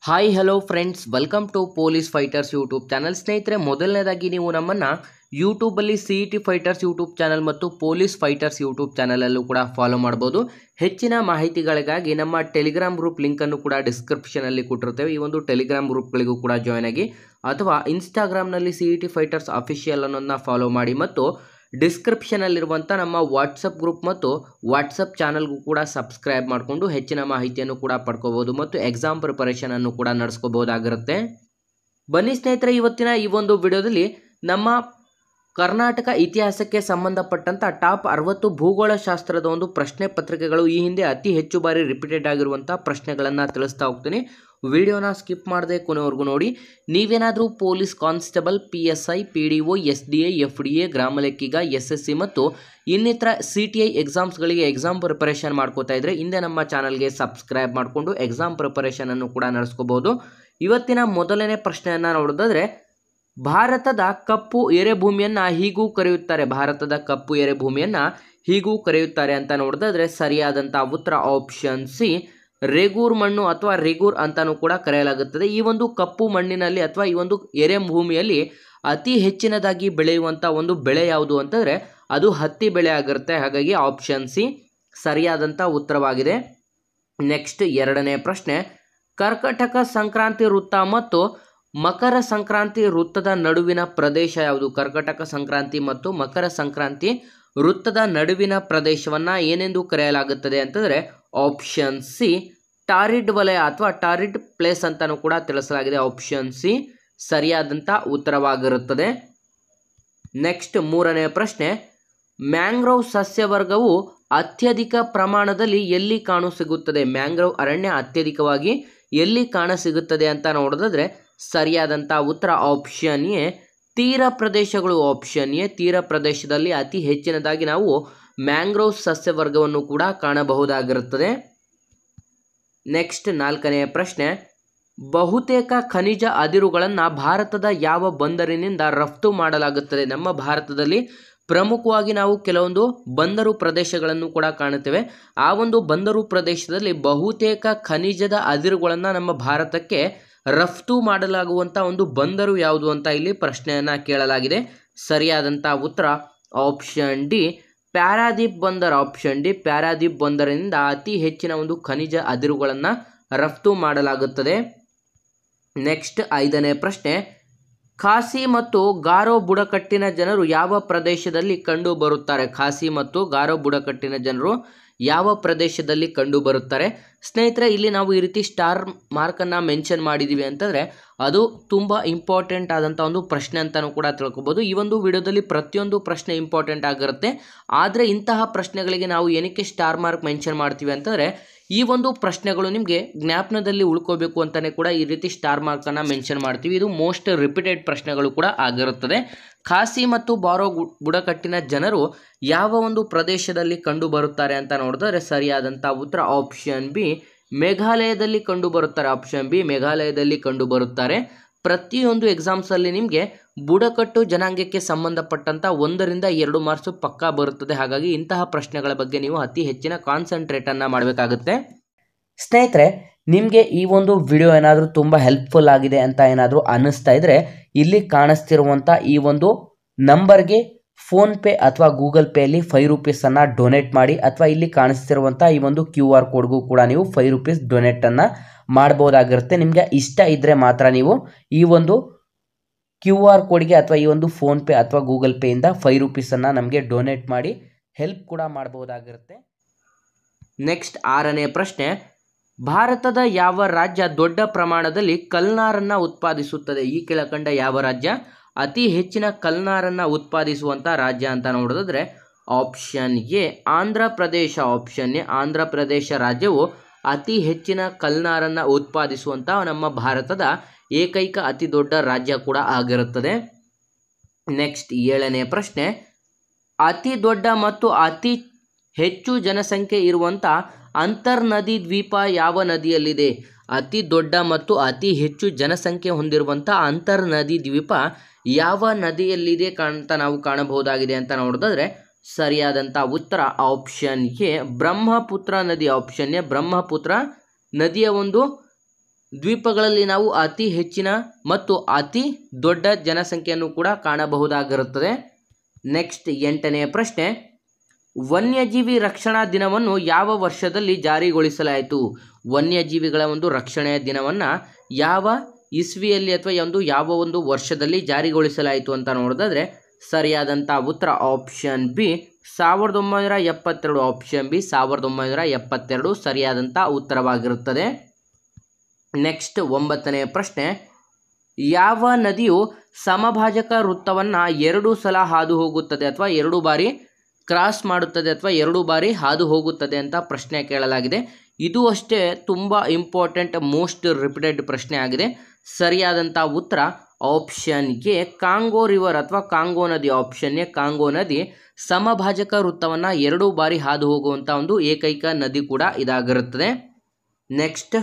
Hi hello friends, welcome to police fighters YouTube channel. ಸ್ನೇಹಿತರೆ, ಮೊದಲನೇದಾಗಿ ನೀವು ನಮ್ಮನ್ನು ಯೂಟ್ಯೂಬಲ್ಲಿ CET ಫೈಟರ್ಸ್ ಯೂಟ್ಯೂಬ್ ಚಾನಲ್ ಮತ್ತು ಪೊಲೀಸ್ ಫೈಟರ್ಸ್ ಯೂಟ್ಯೂಬ್ ಚಾನಲಲ್ಲೂ ಕೂಡ ಫಾಲೋ ಮಾಡ್ಬೋದು. ಹೆಚ್ಚಿನ ಮಾಹಿತಿಗಳಿಗಾಗಿ ನಮ್ಮ ಟೆಲಿಗ್ರಾಮ್ ಗ್ರೂಪ್ ಲಿಂಕನ್ನು ಕೂಡ ಡಿಸ್ಕ್ರಿಪ್ಷನಲ್ಲಿ ಕೊಟ್ಟಿರ್ತೇವೆ. ಈ ಒಂದು ಟೆಲಿಗ್ರಾಮ್ ಗ್ರೂಪ್ಗಳಿಗೂ ಕೂಡ ಜಾಯ್ನ್ ಆಗಿ, ಅಥವಾ ಇನ್ಸ್ಟಾಗ್ರಾಮ್ನಲ್ಲಿ CET ಫೈಟರ್ಸ್ ಅಫಿಷಿಯಲ್ ಅನ್ನೋದನ್ನ ಫಾಲೋ ಮಾಡಿ, ಮತ್ತು ಡಿಸ್ಕ್ರಿಪ್ಷನಲ್ಲಿರುವಂಥ ನಮ್ಮ ವಾಟ್ಸಪ್ ಗ್ರೂಪ್ ಮತ್ತು ವಾಟ್ಸಪ್ ಚಾನಲ್ಗೂ ಕೂಡ ಸಬ್ಸ್ಕ್ರೈಬ್ ಮಾಡಿಕೊಂಡು ಹೆಚ್ಚಿನ ಮಾಹಿತಿಯನ್ನು ಕೂಡ ಪಡ್ಕೋಬೋದು ಮತ್ತು ಎಕ್ಸಾಮ್ ಪ್ರಿಪರೇಷನನ್ನು ಕೂಡ ನಡೆಸ್ಕೋಬೋದಾಗಿರುತ್ತೆ. ಬನ್ನಿ ಸ್ನೇಹಿತರೆ, ಇವತ್ತಿನ ಈ ಒಂದು ವಿಡಿಯೋದಲ್ಲಿ ನಮ್ಮ ಕರ್ನಾಟಕ ಇತಿಹಾಸಕ್ಕೆ ಸಂಬಂಧಪಟ್ಟಂಥ ಟಾಪ್ 60 ಭೂಗೋಳಶಾಸ್ತ್ರದ ಒಂದು ಪ್ರಶ್ನೆ ಪತ್ರಿಕೆಗಳು, ಈ ಹಿಂದೆ ಅತಿ ಹೆಚ್ಚು ಬಾರಿ ರಿಪೀಟೆಡ್ ಆಗಿರುವಂಥ ಪ್ರಶ್ನೆಗಳನ್ನು ತಿಳಿಸ್ತಾ ಹೋಗ್ತೀನಿ. ವಿಡಿಯೋನ ಸ್ಕಿಪ್ ಮಾಡದೆ ಕೊನೆವರೆಗೂ ನೋಡಿ. ನೀವೇನಾದರೂ police constable, PSI, PDO, SDA, FDA, ಗ್ರಾಮ ಲೆಕ್ಕಿಗ, SSC ಮತ್ತು ಇನ್ನಿತರ CTI ಎಕ್ಸಾಮ್ಸ್ಗಳಿಗೆ ಎಕ್ಸಾಮ್ ಪ್ರಿಪರೇಷನ್ ಮಾಡ್ಕೋತಾ ಇದ್ದರೆ ಹಿಂದೆ ನಮ್ಮ ಚಾನಲ್ಗೆ ಸಬ್ಸ್ಕ್ರೈಬ್ ಮಾಡಿಕೊಂಡು ಎಕ್ಸಾಮ್ ಪ್ರಿಪರೇಷನನ್ನು ಕೂಡ ನಡೆಸ್ಕೋಬೋದು. ಇವತ್ತಿನ ಮೊದಲನೇ ಪ್ರಶ್ನೆಯನ್ನು ನೋಡೋದಾದರೆ, ಭಾರತದ ಕಪ್ಪು ಎರೆಭೂಮಿಯನ್ನು ಹೀಗೂ ಕರೆಯುತ್ತಾರೆ. ಭಾರತದ ಕಪ್ಪು ಎರೆಭೂಮಿಯನ್ನು ಹೀಗೂ ಕರೆಯುತ್ತಾರೆ ಅಂತ ನೋಡಿದ್ರೆ ಸರಿಯಾದಂಥ ಉತ್ತರ ಆಪ್ಷನ್ ಸಿ, ರೇಗೂರ್ ಮಣ್ಣು ಅಥವಾ ರೇಗೂರ್ ಅಂತಾನೂ ಕೂಡ ಕರೆಯಲಾಗುತ್ತದೆ. ಈ ಒಂದು ಕಪ್ಪು ಮಣ್ಣಿನಲ್ಲಿ ಅಥವಾ ಈ ಒಂದು ಎರೆಭೂಮಿಯಲ್ಲಿ ಅತಿ ಹೆಚ್ಚಿನದಾಗಿ ಬೆಳೆಯುವಂಥ ಒಂದು ಬೆಳೆ ಯಾವುದು ಅಂತಂದರೆ ಅದು ಹತ್ತಿ ಬೆಳೆ ಆಗಿರುತ್ತೆ. ಹಾಗಾಗಿ ಆಪ್ಷನ್ ಸಿ ಸರಿಯಾದಂಥ ಉತ್ತರವಾಗಿದೆ. ನೆಕ್ಸ್ಟ್ ಎರಡನೇ ಪ್ರಶ್ನೆ, ಕರ್ಕಟಕ ಸಂಕ್ರಾಂತಿ ವೃತ್ತ ಮತ್ತು ಮಕರ ಸಂಕ್ರಾಂತಿ ವೃತ್ತದ ನಡುವಿನ ಪ್ರದೇಶ ಯಾವುದು? ಕರ್ಕಟಕ ಸಂಕ್ರಾಂತಿ ಮತ್ತು ಮಕರ ಸಂಕ್ರಾಂತಿ ವೃತ್ತದ ನಡುವಿನ ಪ್ರದೇಶವನ್ನು ಏನೆಂದು ಕರೆಯಲಾಗುತ್ತದೆ ಅಂತಂದರೆ ಆಪ್ಷನ್ ಸಿ, ಟಾರಿಡ್ ವಲಯ ಅಥವಾ ಟಾರಿಡ್ ಪ್ಲೇಸ್ ಅಂತಾನೂ ಕೂಡ ತಿಳಿಸಲಾಗಿದೆ. ಆಪ್ಷನ್ ಸಿ ಸರಿಯಾದಂಥ ಉತ್ತರವಾಗಿರುತ್ತದೆ. ನೆಕ್ಸ್ಟ್ ಮೂರನೇ ಪ್ರಶ್ನೆ, ಮ್ಯಾಂಗ್ರೋವ್ ಸಸ್ಯವರ್ಗವು ಅತ್ಯಧಿಕ ಪ್ರಮಾಣದಲ್ಲಿ ಎಲ್ಲಿ ಕಾಣಸಿಗುತ್ತದೆ? ಮ್ಯಾಂಗ್ರೋವ್ ಅರಣ್ಯ ಅತ್ಯಧಿಕವಾಗಿ ಎಲ್ಲಿ ಕಾಣಸಿಗುತ್ತದೆ ಅಂತ ನೋಡೋದಾದ್ರೆ ಸರಿಯಾದಂಥ ಉತ್ತರ ಆಪ್ಷನ್ ಎ, ತೀರ ಪ್ರದೇಶಗಳು. ಆಪ್ಷನ್ ಎ, ತೀರ ಪ್ರದೇಶದಲ್ಲಿ ಅತಿ ಹೆಚ್ಚಿನದಾಗಿ ನಾವು ಮ್ಯಾಂಗ್ರೋವ್ ಸಸ್ಯವರ್ಗವನ್ನು ಕೂಡ ಕಾಣಬಹುದಾಗಿರುತ್ತದೆ. ನೆಕ್ಸ್ಟ್ ನಾಲ್ಕನೆಯ ಪ್ರಶ್ನೆ, ಬಹುತೇಕ ಖನಿಜ ಅದಿರುಗಳನ್ನು ಭಾರತದ ಯಾವ ಬಂದರಿನಿಂದ ರಫ್ತು ಮಾಡಲಾಗುತ್ತದೆ? ನಮ್ಮ ಭಾರತದಲ್ಲಿ ಪ್ರಮುಖವಾಗಿ ನಾವು ಕೆಲವೊಂದು ಬಂದರು ಪ್ರದೇಶಗಳನ್ನು ಕೂಡ ಕಾಣುತ್ತೇವೆ. ಆ ಒಂದು ಬಂದರು ಪ್ರದೇಶದಲ್ಲಿ ಬಹುತೇಕ ಖನಿಜದ ಅದಿರುಗಳನ್ನು ನಮ್ಮ ಭಾರತಕ್ಕೆ ರಫ್ತು ಮಾಡಲಾಗುವಂಥ ಒಂದು ಬಂದರು ಯಾವುದು ಅಂತ ಇಲ್ಲಿ ಪ್ರಶ್ನೆಯನ್ನು ಕೇಳಲಾಗಿದೆ. ಸರಿಯಾದಂಥ ಉತ್ತರ ಆಪ್ಷನ್ ಡಿ, ಪ್ಯಾರಾದೀಪ್ ಬಂದರ್. ಆಪ್ಷನ್ ಡಿ, ಪ್ಯಾರಾದೀಪ್ ಬಂದರಿನಿಂದ ಅತಿ ಹೆಚ್ಚಿನ ಒಂದು ಖನಿಜ ಅದಿರುಗಳನ್ನು ರಫ್ತು ಮಾಡಲಾಗುತ್ತದೆ. ನೆಕ್ಸ್ಟ್ ಐದನೇ ಪ್ರಶ್ನೆ, ಖಾಸಿ ಮತ್ತು ಗಾರೋ ಬುಡಕಟ್ಟಿನ ಜನರು ಯಾವ ಪ್ರದೇಶದಲ್ಲಿ ಕಂಡು ಬರುತ್ತಾರೆ? ಖಾಸಿ ಮತ್ತು ಗಾರೋ ಬುಡಕಟ್ಟಿನ ಜನರು ಯಾವ ಪ್ರದೇಶದಲ್ಲಿ ಕಂಡು ಬರುತ್ತಾರೆ? ಸ್ನೇಹಿತರೆ, ಇಲ್ಲಿ ನಾವು ಈ ರೀತಿ ಸ್ಟಾರ್ ಮಾರ್ಕನ್ನು ಮೆನ್ಷನ್ ಮಾಡಿದ್ದೀವಿ ಅಂತಂದರೆ ಅದು ತುಂಬ ಇಂಪಾರ್ಟೆಂಟ್ ಆದಂಥ ಒಂದು ಪ್ರಶ್ನೆ ಅಂತಲೂ ಕೂಡ ತಿಳ್ಕೊಬೋದು. ಈ ಒಂದು ವಿಡಿಯೋದಲ್ಲಿ ಪ್ರತಿಯೊಂದು ಪ್ರಶ್ನೆ ಇಂಪಾರ್ಟೆಂಟ್ ಆಗಿರುತ್ತೆ. ಆದರೆ ಇಂತಹ ಪ್ರಶ್ನೆಗಳಿಗೆ ನಾವು ಏನಕ್ಕೆ ಸ್ಟಾರ್ ಮಾರ್ಕ್ ಮೆನ್ಷನ್ ಮಾಡ್ತೀವಿ ಅಂತಂದರೆ ಈ ಒಂದು ಪ್ರಶ್ನೆಗಳು ನಿಮಗೆ ಜ್ಞಾಪನದಲ್ಲಿ ಉಳ್ಕೋಬೇಕು ಅಂತಲೇ ಕೂಡ ಈ ರೀತಿ ಸ್ಟಾರ್ ಮಾರ್ಕನ್ನು ಮೆನ್ಷನ್ ಮಾಡ್ತೀವಿ. ಇದು ಮೋಸ್ಟ್ ರಿಪೀಟೆಡ್ ಪ್ರಶ್ನೆಗಳು ಕೂಡ ಆಗಿರುತ್ತದೆ. ಖಾಸಿ ಮತ್ತು ಬಾರೋ ಬುಡಕಟ್ಟಿನ ಜನರು ಯಾವ ಒಂದು ಪ್ರದೇಶದಲ್ಲಿ ಕಂಡು ಬರುತ್ತಾರೆ ಅಂತ ನೋಡಿದ್ರೆ ಸರಿಯಾದಂಥ ಉತ್ತರ ಆಪ್ಷನ್ ಬಿ, ಮೇಘಾಲಯದಲ್ಲಿ ಕಂಡು ಬರುತ್ತಾರೆ. ಆಪ್ಷನ್ ಬಿ, ಮೇಘಾಲಯದಲ್ಲಿ ಕಂಡು ಬರುತ್ತಾರೆ. ಪ್ರತಿಯೊಂದು ಎಕ್ಸಾಮ್ಸಲ್ಲಿ ನಿಮಗೆ ಬುಡಕಟ್ಟು ಜನಾಂಗಕ್ಕೆ ಸಂಬಂಧಪಟ್ಟಂಥ 1ರಿಂದ 2 ಮಾರ್ಕ್ಸು ಪಕ್ಕಾ ಬರುತ್ತದೆ. ಹಾಗಾಗಿ ಇಂತಹ ಪ್ರಶ್ನೆಗಳ ಬಗ್ಗೆ ನೀವು ಅತಿ ಹೆಚ್ಚಿನ ಕಾನ್ಸಂಟ್ರೇಟನ್ನು ಮಾಡಬೇಕಾಗುತ್ತೆ. ಸ್ನೇಹಿತರೆ, ನಿಮಗೆ ಈ ಒಂದು ವಿಡಿಯೋ ಏನಾದರೂ ತುಂಬ ಹೆಲ್ಪ್ಫುಲ್ ಆಗಿದೆ ಅಂತ ಏನಾದರೂ ಅನ್ನಿಸ್ತಾ ಇದ್ದರೆ ಇಲ್ಲಿ ಕಾಣಿಸ್ತಿರುವಂಥ ಈ ಒಂದು ನಂಬರ್ಗೆ ಫೋನ್ಪೇ ಅಥವಾ ಗೂಗಲ್ ಪೇಯಲ್ಲಿ 5 ರೂಪೀಸನ್ನು ಡೊನೇಟ್ ಮಾಡಿ, ಅಥವಾ ಇಲ್ಲಿ ಕಾಣಿಸ್ತಿರುವಂಥ ಈ ಒಂದು QR ಕೋಡ್ಗೂ ಕೂಡ ನೀವು 5 ರೂಪೀಸ್ ಡೊನೇಟನ್ನು ಮಾಡ್ಬೋದಾಗಿರುತ್ತೆ. ನಿಮಗೆ ಇಷ್ಟ ಇದ್ದರೆ ಮಾತ್ರ ನೀವು ಈ ಒಂದು QR ಕೋಡ್ಗೆ ಅಥವಾ ಈ ಒಂದು ಫೋನ್ಪೇ ಅಥವಾ ಗೂಗಲ್ ಪೇಯಿಂದ 5 ರೂಪೀಸನ್ನು ನಮಗೆ ಡೊನೇಟ್ ಮಾಡಿ ಹೆಲ್ಪ್ ಕೂಡ ಮಾಡ್ಬೋದಾಗಿರುತ್ತೆ. ನೆಕ್ಸ್ಟ್ ಆರನೇ ಪ್ರಶ್ನೆ, ಭಾರತದ ಯಾವ ರಾಜ್ಯ ದೊಡ್ಡ ಪ್ರಮಾಣದಲ್ಲಿ ಕಲ್ನಾರನ್ನು ಉತ್ಪಾದಿಸುತ್ತದೆ? ಈ ಕೆಳಕಂಡ ಯಾವ ರಾಜ್ಯ ಅತಿ ಹೆಚ್ಚಿನ ಕಲ್ನಾರನ್ನು ಉತ್ಪಾದಿಸುವಂಥ ರಾಜ್ಯ ಅಂತ ನೋಡೋದಾದ್ರೆ option A, Andhra Pradesh. Option A, Andhra Pradesh ರಾಜ್ಯವು ಅತಿ ಹೆಚ್ಚಿನ ಕಲ್ನಾರನ್ನು ಉತ್ಪಾದಿಸುವಂಥ ನಮ್ಮ ಭಾರತದ ಏಕೈಕ ಅತಿ ದೊಡ್ಡ ರಾಜ್ಯ ಕೂಡ ಆಗಿರುತ್ತದೆ. ನೆಕ್ಸ್ಟ್ ಏಳನೇ ಪ್ರಶ್ನೆ, ಅತಿ ದೊಡ್ಡ ಮತ್ತು ಅತಿ ಹೆಚ್ಚು ಜನಸಂಖ್ಯೆ ಇರುವಂಥ ಅಂತರ್ನದಿ ದ್ವೀಪ ಯಾವ ನದಿಯಲ್ಲಿದೆ? ಅತಿ ದೊಡ್ಡ ಮತ್ತು ಅತಿ ಹೆಚ್ಚು ಜನಸಂಖ್ಯೆ ಹೊಂದಿರುವಂಥ ಅಂತರ್ನದಿ ದ್ವೀಪ ಯಾವ ನದಿಯಲ್ಲಿದೆ ಅಂತ ನಾವು ಕಾಣಬಹುದಾಗಿದೆ ಅಂತ ನೋಡಿದ್ರೆ ಸರಿಯಾದಂಥ ಉತ್ತರ ಆಪ್ಷನ್ ಎ, ಬ್ರಹ್ಮಪುತ್ರ ನದಿ. ಆಪ್ಷನ್ ಎ, ಬ್ರಹ್ಮಪುತ್ರ ನದಿಯ ಒಂದು ದ್ವೀಪಗಳಲ್ಲಿ ನಾವು ಅತಿ ಹೆಚ್ಚಿನ ಮತ್ತು ಅತಿ ದೊಡ್ಡ ಜನಸಂಖ್ಯೆಯನ್ನು ಕೂಡ ಕಾಣಬಹುದಾಗಿರುತ್ತದೆ. ನೆಕ್ಸ್ಟ್ 8ನೇ ಪ್ರಶ್ನೆ, ವನ್ಯಜೀವಿ ರಕ್ಷಣಾ ದಿನವನ್ನು ಯಾವ ವರ್ಷದಲ್ಲಿ ಜಾರಿಗೊಳಿಸಲಾಯಿತು? ವನ್ಯಜೀವಿಗಳ ಒಂದು ರಕ್ಷಣೆಯ ದಿನವನ್ನು ಯಾವ ಇಸ್ವಿಯಲ್ಲಿ ಅಥವಾ ಯಾವ ಒಂದು ವರ್ಷದಲ್ಲಿ ಜಾರಿಗೊಳಿಸಲಾಯಿತು ಅಂತ ನೋಡೋದಾದ್ರೆ ಸರಿಯಾದಂಥ ಉತ್ತರ ಆಪ್ಷನ್ ಬಿ 1972. ಆಪ್ಷನ್ ಬಿ 1972 ಸರಿಯಾದಂಥ ಉತ್ತರವಾಗಿರುತ್ತದೆ. ನೆಕ್ಸ್ಟ್ 9ನೇ ಪ್ರಶ್ನೆ, ಯಾವ ನದಿಯು ಸಮಭಾಜಕ ವೃತ್ತವನ್ನು 2 ಸಲ ಹಾದು ಹೋಗುತ್ತದೆ ಅಥವಾ 2 ಬಾರಿ ಕ್ರಾಸ್ ಮಾಡುತ್ತದೆ ಅಥವಾ 2 ಬಾರಿ ಹಾದು ಹೋಗುತ್ತದೆ ಅಂತ ಪ್ರಶ್ನೆ ಕೇಳಲಾಗಿದೆ. ಇದು ಅಷ್ಟೇ ತುಂಬ ಇಂಪಾರ್ಟೆಂಟ್, ಮೋಸ್ಟ್ ರಿಪೀಟೆಡ್ ಪ್ರಶ್ನೆ ಆಗಿದೆ. ಸರಿಯಾದಂಥ ಉತ್ತರ ಆಪ್ಷನ್ ಎ ಕಾಂಗೋ ರಿವರ್ ಅಥವಾ ಕಾಂಗೋ ನದಿ. ಆಪ್ಷನ್ ಎ ಕಾಂಗೋ ನದಿ ಸಮಭಾಜಕ ವೃತ್ತವನ್ನು 2 ಬಾರಿ ಹಾದು ಹೋಗುವಂಥ ಒಂದು ಏಕೈಕ ನದಿ ಕೂಡ ಇದಾಗಿರುತ್ತದೆ. ನೆಕ್ಸ್ಟ್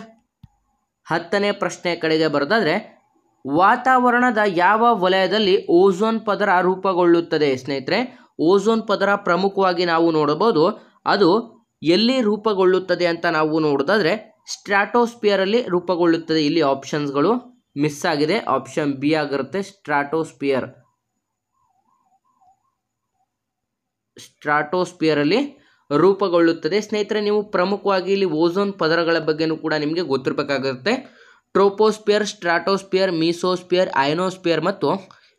10ನೇ ಪ್ರಶ್ನೆ ಕಡೆಗೆ ಬರೋದಾದರೆ, ವಾತಾವರಣದ ಯಾವ ವಲಯದಲ್ಲಿ ಓಝೋನ್ ಪದರ ರೂಪುಗೊಳ್ಳುತ್ತದೆ? ಸ್ನೇಹಿತರೆ, ಓಝೋನ್ ಪದರ ಪ್ರಮುಖವಾಗಿ ನಾವು ನೋಡಬಹುದು, ಅದು ಎಲ್ಲಿ ರೂಪುಗೊಳ್ಳುತ್ತದೆ ಅಂತ ನಾವು ನೋಡೋದಾದ್ರೆ ಸ್ಟ್ರಾಟೋಸ್ಪಿಯರಲ್ಲಿ ರೂಪುಗೊಳ್ಳುತ್ತದೆ. ಇಲ್ಲಿ ಆಪ್ಷನ್ಸ್ಗಳು ಮಿಸ್ ಆಗಿದೆ, ಆಪ್ಷನ್ ಬಿ ಆಗಿರುತ್ತೆ. ಸ್ಟ್ರಾಟೋಸ್ಪಿಯರಲ್ಲಿ ರೂಪುಗೊಳ್ಳುತ್ತದೆ. ಸ್ನೇಹಿತರೆ, ನೀವು ಪ್ರಮುಖವಾಗಿ ಇಲ್ಲಿ ಓಝೋನ್ ಪದರಗಳ ಬಗ್ಗೆನೂ ಕೂಡ ನಿಮಗೆ ಗೊತ್ತಿರಬೇಕಾಗುತ್ತೆ. ಟ್ರೋಪೋಸ್ಪಿಯರ್, ಸ್ಟ್ರಾಟೋಸ್ಪಿಯರ್, ಮೀಸೋಸ್ಪಿಯರ್, ಅಯನೋಸ್ಪಿಯರ್ ಮತ್ತು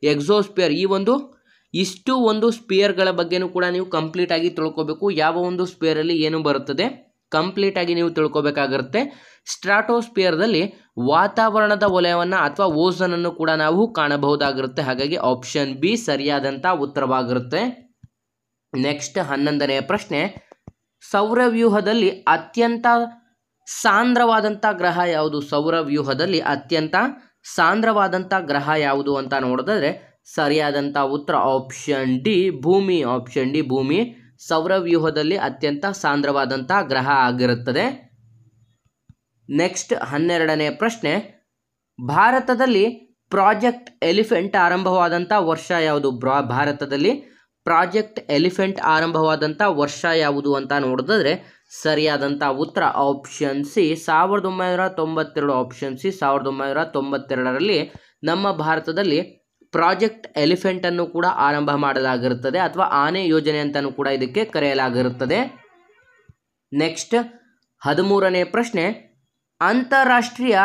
ಎಕ್ಸೋಸ್ಪಿಯರ್, ಇಷ್ಟು ಒಂದು ಸ್ಪಿಯರ್ಗಳ ಬಗ್ಗೆನೂ ಕೂಡ ನೀವು ಕಂಪ್ಲೀಟ್ ಆಗಿ ತಿಳ್ಕೋಬೇಕು. ಯಾವ ಒಂದು ಸ್ಪಿಯರಲ್ಲಿ ಏನು ಬರುತ್ತದೆ ಕಂಪ್ಲೀಟ್ ಆಗಿ ನೀವು ತಿಳ್ಕೋಬೇಕಾಗಿರುತ್ತೆ. ಸ್ಟ್ರಾಟೋಸ್ಪಿಯರ್ದಲ್ಲಿ ವಾತಾವರಣದ ವಲಯವನ್ನು ಅಥವಾ ಓಝೋನ್ ಅನ್ನು ಕೂಡ ನಾವು ಕಾಣಬಹುದಾಗಿರುತ್ತೆ. ಹಾಗಾಗಿ ಆಪ್ಷನ್ ಬಿ ಸರಿಯಾದಂಥ ಉತ್ತರವಾಗಿರುತ್ತೆ. ನೆಕ್ಸ್ಟ್ 11ನೇ ಪ್ರಶ್ನೆ, ಸೌರವ್ಯೂಹದಲ್ಲಿ ಅತ್ಯಂತ ಸಾಂದ್ರವಾದಂಥ ಗ್ರಹ ಯಾವುದು? ಸೌರವ್ಯೂಹದಲ್ಲಿ ಅತ್ಯಂತ ಸಾಂದ್ರವಾದಂಥ ಗ್ರಹ ಯಾವುದು ಅಂತ ನೋಡೋದಾದ್ರೆ ಸರಿಯಾದಂಥ ಉತ್ತರ ಆಪ್ಷನ್ ಡಿ ಭೂಮಿ. ಆಪ್ಷನ್ ಡಿ ಭೂಮಿ ಸೌರವ್ಯೂಹದಲ್ಲಿ ಅತ್ಯಂತ ಸಾಂದ್ರವಾದಂಥ ಗ್ರಹ ಆಗಿರುತ್ತದೆ. ನೆಕ್ಸ್ಟ್ 12ನೇ ಪ್ರಶ್ನೆ, ಭಾರತದಲ್ಲಿ ಪ್ರಾಜೆಕ್ಟ್ ಎಲಿಫೆಂಟ್ ಆರಂಭವಾದಂಥ ವರ್ಷ ಯಾವುದು? ಭಾರತದಲ್ಲಿ ಪ್ರಾಜೆಕ್ಟ್ ಎಲಿಫೆಂಟ್ ಆರಂಭವಾದಂಥ ವರ್ಷ ಯಾವುದು ಅಂತ ನೋಡೋದಾದ್ರೆ ಸರಿಯಾದಂಥ ಉತ್ತರ ಆಪ್ಷನ್ ಸಿ 1992. ಆಪ್ಷನ್ ಸಿ 1992ರಲ್ಲಿ ನಮ್ಮ ಭಾರತದಲ್ಲಿ ಪ್ರಾಜೆಕ್ಟ್ ಎಲಿಫೆಂಟನ್ನು ಕೂಡ ಆರಂಭ ಮಾಡಲಾಗಿರುತ್ತದೆ ಅಥವಾ ಆನೆ ಯೋಜನೆ ಅಂತಲೂ ಕೂಡ ಇದಕ್ಕೆ ಕರೆಯಲಾಗಿರುತ್ತದೆ. ನೆಕ್ಸ್ಟ್ 13ನೇ ಪ್ರಶ್ನೆ, ಅಂತಾರಾಷ್ಟ್ರೀಯ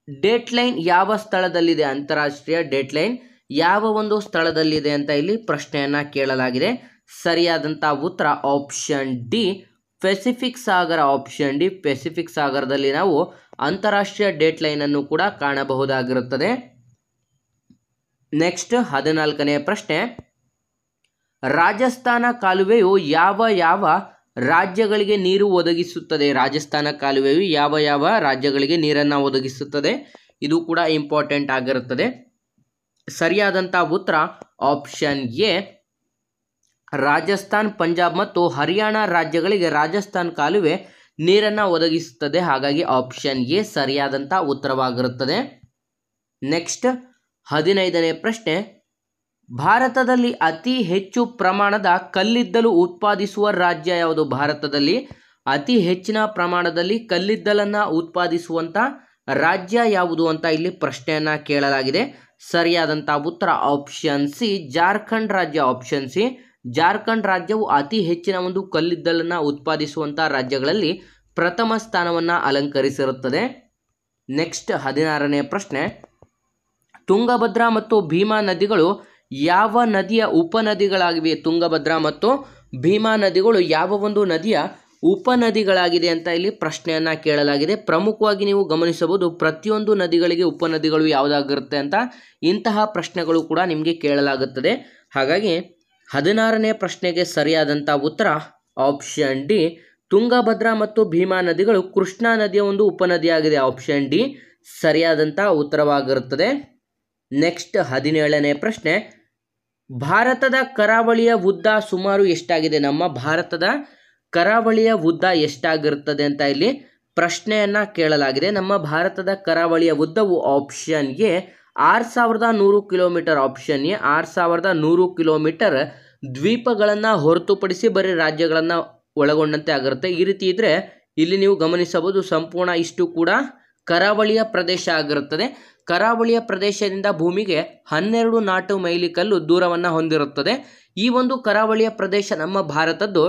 ಡೇಟ್ಲೈನ್ ಯಾವ ಸ್ಥಳದಲ್ಲಿದೆ? ಅಂತಾರಾಷ್ಟ್ರೀಯ ಡೇಟ್ಲೈನ್ ಯಾವ ಒಂದು ಸ್ಥಳದಲ್ಲಿದೆ ಅಂತ ಇಲ್ಲಿ ಪ್ರಶ್ನೆಯನ್ನು ಕೇಳಲಾಗಿದೆ. ಸರಿಯಾದಂಥ ಉತ್ತರ ಆಪ್ಷನ್ ಡಿ ಪೆಸಿಫಿಕ್ ಸಾಗರ. ಆಪ್ಷನ್ ಡಿ ಪೆಸಿಫಿಕ್ ಸಾಗರದಲ್ಲಿ ನಾವು ಅಂತಾರಾಷ್ಟ್ರೀಯ ಡೇಟ್ಲೈನನ್ನು ಕೂಡ ಕಾಣಬಹುದಾಗಿರುತ್ತದೆ. ನೆಕ್ಸ್ಟ್ 14ನೇ ಪ್ರಶ್ನೆ, ರಾಜಸ್ಥಾನ ಕಾಲುವೆಯು ಯಾವ ರಾಜ್ಯಗಳಿಗೆ ನೀರು ಒದಗಿಸುತ್ತದೆ? ರಾಜಸ್ಥಾನ ಕಾಲುವೆಯು ಯಾವ ರಾಜ್ಯಗಳಿಗೆ ನೀರನ್ನು ಒದಗಿಸುತ್ತದೆ? ಇದು ಕೂಡ ಇಂಪಾರ್ಟೆಂಟ್ ಆಗಿರುತ್ತದೆ. ಸರಿಯಾದಂಥ ಉತ್ತರ ಆಪ್ಷನ್ ಎ ರಾಜಸ್ಥಾನ್, ಪಂಜಾಬ್ ಮತ್ತು ಹರಿಯಾಣ ರಾಜ್ಯಗಳಿಗೆ ರಾಜಸ್ಥಾನ್ ಕಾಲುವೆ ನೀರನ್ನು ಒದಗಿಸುತ್ತದೆ. ಹಾಗಾಗಿ ಆಪ್ಷನ್ ಎ ಸರಿಯಾದಂಥ ಉತ್ತರವಾಗಿರುತ್ತದೆ. ನೆಕ್ಸ್ಟ್ 15ನೇ ಪ್ರಶ್ನೆ, ಭಾರತದಲ್ಲಿ ಅತಿ ಹೆಚ್ಚು ಪ್ರಮಾಣದ ಕಲ್ಲಿದ್ದಲು ಉತ್ಪಾದಿಸುವ ರಾಜ್ಯ ಯಾವುದು? ಭಾರತದಲ್ಲಿ ಅತಿ ಹೆಚ್ಚಿನ ಪ್ರಮಾಣದಲ್ಲಿ ಕಲ್ಲಿದ್ದಲನ್ನು ಉತ್ಪಾದಿಸುವಂಥ ರಾಜ್ಯ ಯಾವುದು ಅಂತ ಇಲ್ಲಿ ಪ್ರಶ್ನೆಯನ್ನು ಕೇಳಲಾಗಿದೆ. ಸರಿಯಾದಂಥ ಉತ್ತರ ಆಪ್ಷನ್ ಸಿ ಜಾರ್ಖಂಡ್ ರಾಜ್ಯ. ಆಪ್ಷನ್ ಸಿ ಜಾರ್ಖಂಡ್ ರಾಜ್ಯವು ಅತಿ ಹೆಚ್ಚಿನ ಒಂದು ಕಲ್ಲಿದ್ದಲನ್ನು ಉತ್ಪಾದಿಸುವಂಥ ರಾಜ್ಯಗಳಲ್ಲಿ ಪ್ರಥಮ ಸ್ಥಾನವನ್ನು ಅಲಂಕರಿಸಿರುತ್ತದೆ. ನೆಕ್ಸ್ಟ್ 16ನೇ ಪ್ರಶ್ನೆ, ತುಂಗಭದ್ರಾ ಮತ್ತು ಭೀಮಾ ನದಿಗಳು ಯಾವ ನದಿಯ ಉಪನದಿಗಳಾಗಿವೆ? ತುಂಗಭದ್ರಾ ಮತ್ತು ಭೀಮಾ ನದಿಗಳು ಯಾವ ಒಂದು ನದಿಯ ಉಪನದಿಗಳಾಗಿದೆ ಅಂತ ಇಲ್ಲಿ ಪ್ರಶ್ನೆಯನ್ನು ಕೇಳಲಾಗಿದೆ. ಪ್ರಮುಖವಾಗಿ ನೀವು ಗಮನಿಸಬಹುದು, ಪ್ರತಿಯೊಂದು ನದಿಗಳಿಗೆ ಉಪನದಿಗಳು ಯಾವುದಾಗಿರುತ್ತೆ ಅಂತ ಇಂತಹ ಪ್ರಶ್ನೆಗಳು ಕೂಡ ನಿಮಗೆ ಕೇಳಲಾಗುತ್ತದೆ. ಹಾಗಾಗಿ 16ನೇ ಪ್ರಶ್ನೆಗೆ ಸರಿಯಾದಂಥ ಉತ್ತರ ಆಪ್ಷನ್ ಡಿ ತುಂಗಭದ್ರಾ ಮತ್ತು ಭೀಮಾ ನದಿಗಳು ಕೃಷ್ಣಾ ನದಿಯ ಒಂದು ಉಪನದಿಯಾಗಿದೆ. ಆಪ್ಷನ್ ಡಿ ಸರಿಯಾದಂಥ ಉತ್ತರವಾಗಿರುತ್ತದೆ. ನೆಕ್ಸ್ಟ್ 17ನೇ ಪ್ರಶ್ನೆ, ಭಾರತದ ಕರಾವಳಿಯ ಉದ್ದ ಸುಮಾರು ಎಷ್ಟಾಗಿದೆ? ನಮ್ಮ ಭಾರತದ ಕರಾವಳಿಯ ಉದ್ದ ಎಷ್ಟಾಗಿರುತ್ತದೆ ಅಂತ ಇಲ್ಲಿ ಪ್ರಶ್ನೆಯನ್ನು ಕೇಳಲಾಗಿದೆ. ನಮ್ಮ ಭಾರತದ ಕರಾವಳಿಯ ಉದ್ದವು option A 6100 kilometre. Option A 6100 kilometre ದ್ವೀಪಗಳನ್ನು ಹೊರತುಪಡಿಸಿ ಬರೀ ರಾಜ್ಯಗಳನ್ನು ಒಳಗೊಂಡಂತೆ ಆಗಿರುತ್ತೆ. ಈ ರೀತಿ ಇದ್ದರೆ ಇಲ್ಲಿ ನೀವು ಗಮನಿಸಬಹುದು, ಸಂಪೂರ್ಣ ಇಷ್ಟು ಕೂಡ ಕರಾವಳಿಯ ಪ್ರದೇಶ ಆಗಿರುತ್ತದೆ. ಕರಾವಳಿಯ ಪ್ರದೇಶದಿಂದ ಭೂಮಿಗೆ 12 ನಾಟು ಮೈಲಿಕಲ್ಲು ದೂರವನ್ನು ಹೊಂದಿರುತ್ತದೆ. ಈ ಒಂದು ಕರಾವಳಿಯ ಪ್ರದೇಶ ನಮ್ಮ ಭಾರತದ್ದು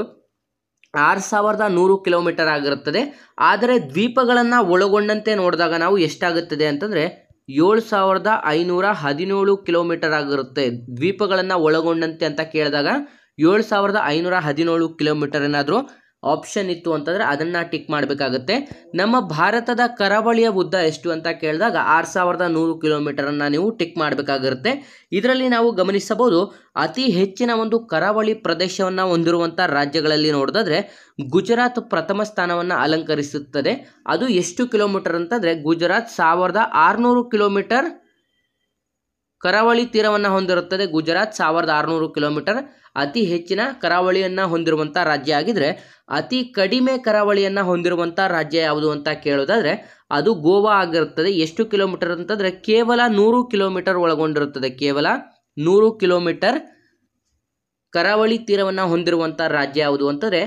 6100 ಕಿಲೋಮೀಟರ್ ಆಗಿರುತ್ತದೆ. ಆದರೆ ದ್ವೀಪಗಳನ್ನು ಒಳಗೊಂಡಂತೆ ನೋಡಿದಾಗ ನಾವು ಎಷ್ಟಾಗುತ್ತದೆ ಅಂತಂದರೆ 7517 ಕಿಲೋಮೀಟರ್ ಆಗಿರುತ್ತೆ. ದ್ವೀಪಗಳನ್ನು ಒಳಗೊಂಡಂತೆ ಅಂತ ಕೇಳಿದಾಗ 7517 ಕಿಲೋಮೀಟರ್ ಏನಾದರೂ ಆಪ್ಷನ್ ಇತ್ತು ಅಂತಂದರೆ ಅದನ್ನು ಟಿಕ್ ಮಾಡಬೇಕಾಗುತ್ತೆ. ನಮ್ಮ ಭಾರತದ ಕರಾವಳಿಯ ಉದ್ದ ಎಷ್ಟು ಅಂತ ಕೇಳಿದಾಗ 6100 ಕಿಲೋಮೀಟರನ್ನು ನೀವು ಟಿಕ್ ಮಾಡಬೇಕಾಗಿರುತ್ತೆ. ಇದರಲ್ಲಿ ನಾವು ಗಮನಿಸಬಹುದು ಅತಿ ಹೆಚ್ಚಿನ ಒಂದು ಕರಾವಳಿ ಪ್ರದೇಶವನ್ನು ಹೊಂದಿರುವಂಥ ರಾಜ್ಯಗಳಲ್ಲಿ ನೋಡಿದ್ರೆ ಗುಜರಾತ್ ಪ್ರಥಮ ಸ್ಥಾನವನ್ನು ಅಲಂಕರಿಸುತ್ತದೆ. ಅದು ಎಷ್ಟು ಕಿಲೋಮೀಟರ್ ಅಂತಂದರೆ ಗುಜರಾತ್ 1600 ಕಿಲೋಮೀಟರ್ ಕರಾವಳಿ ತೀರವನ್ನು ಹೊಂದಿರುತ್ತದೆ. ಗುಜರಾತ್ 1600 ಕಿಲೋಮೀಟರ್ ಅತಿ ಹೆಚ್ಚಿನ ಕರಾವಳಿಯನ್ನು ಹೊಂದಿರುವಂಥ ರಾಜ್ಯ ಆಗಿದ್ರೆ, ಅತಿ ಕಡಿಮೆ ಕರಾವಳಿಯನ್ನು ಹೊಂದಿರುವಂಥ ರಾಜ್ಯ ಯಾವುದು ಅಂತ ಕೇಳೋದಾದರೆ ಅದು ಗೋವಾ ಆಗಿರುತ್ತದೆ. ಎಷ್ಟು ಕಿಲೋಮೀಟರ್ ಅಂತಂದರೆ ಕೇವಲ 100 ಕಿಲೋಮೀಟರ್ ಒಳಗೊಂಡಿರುತ್ತದೆ. ಕೇವಲ 100 ಕಿಲೋಮೀಟರ್ ಕರಾವಳಿ ತೀರವನ್ನು ಹೊಂದಿರುವಂಥ ರಾಜ್ಯ ಯಾವುದು ಅಂತಂದರೆ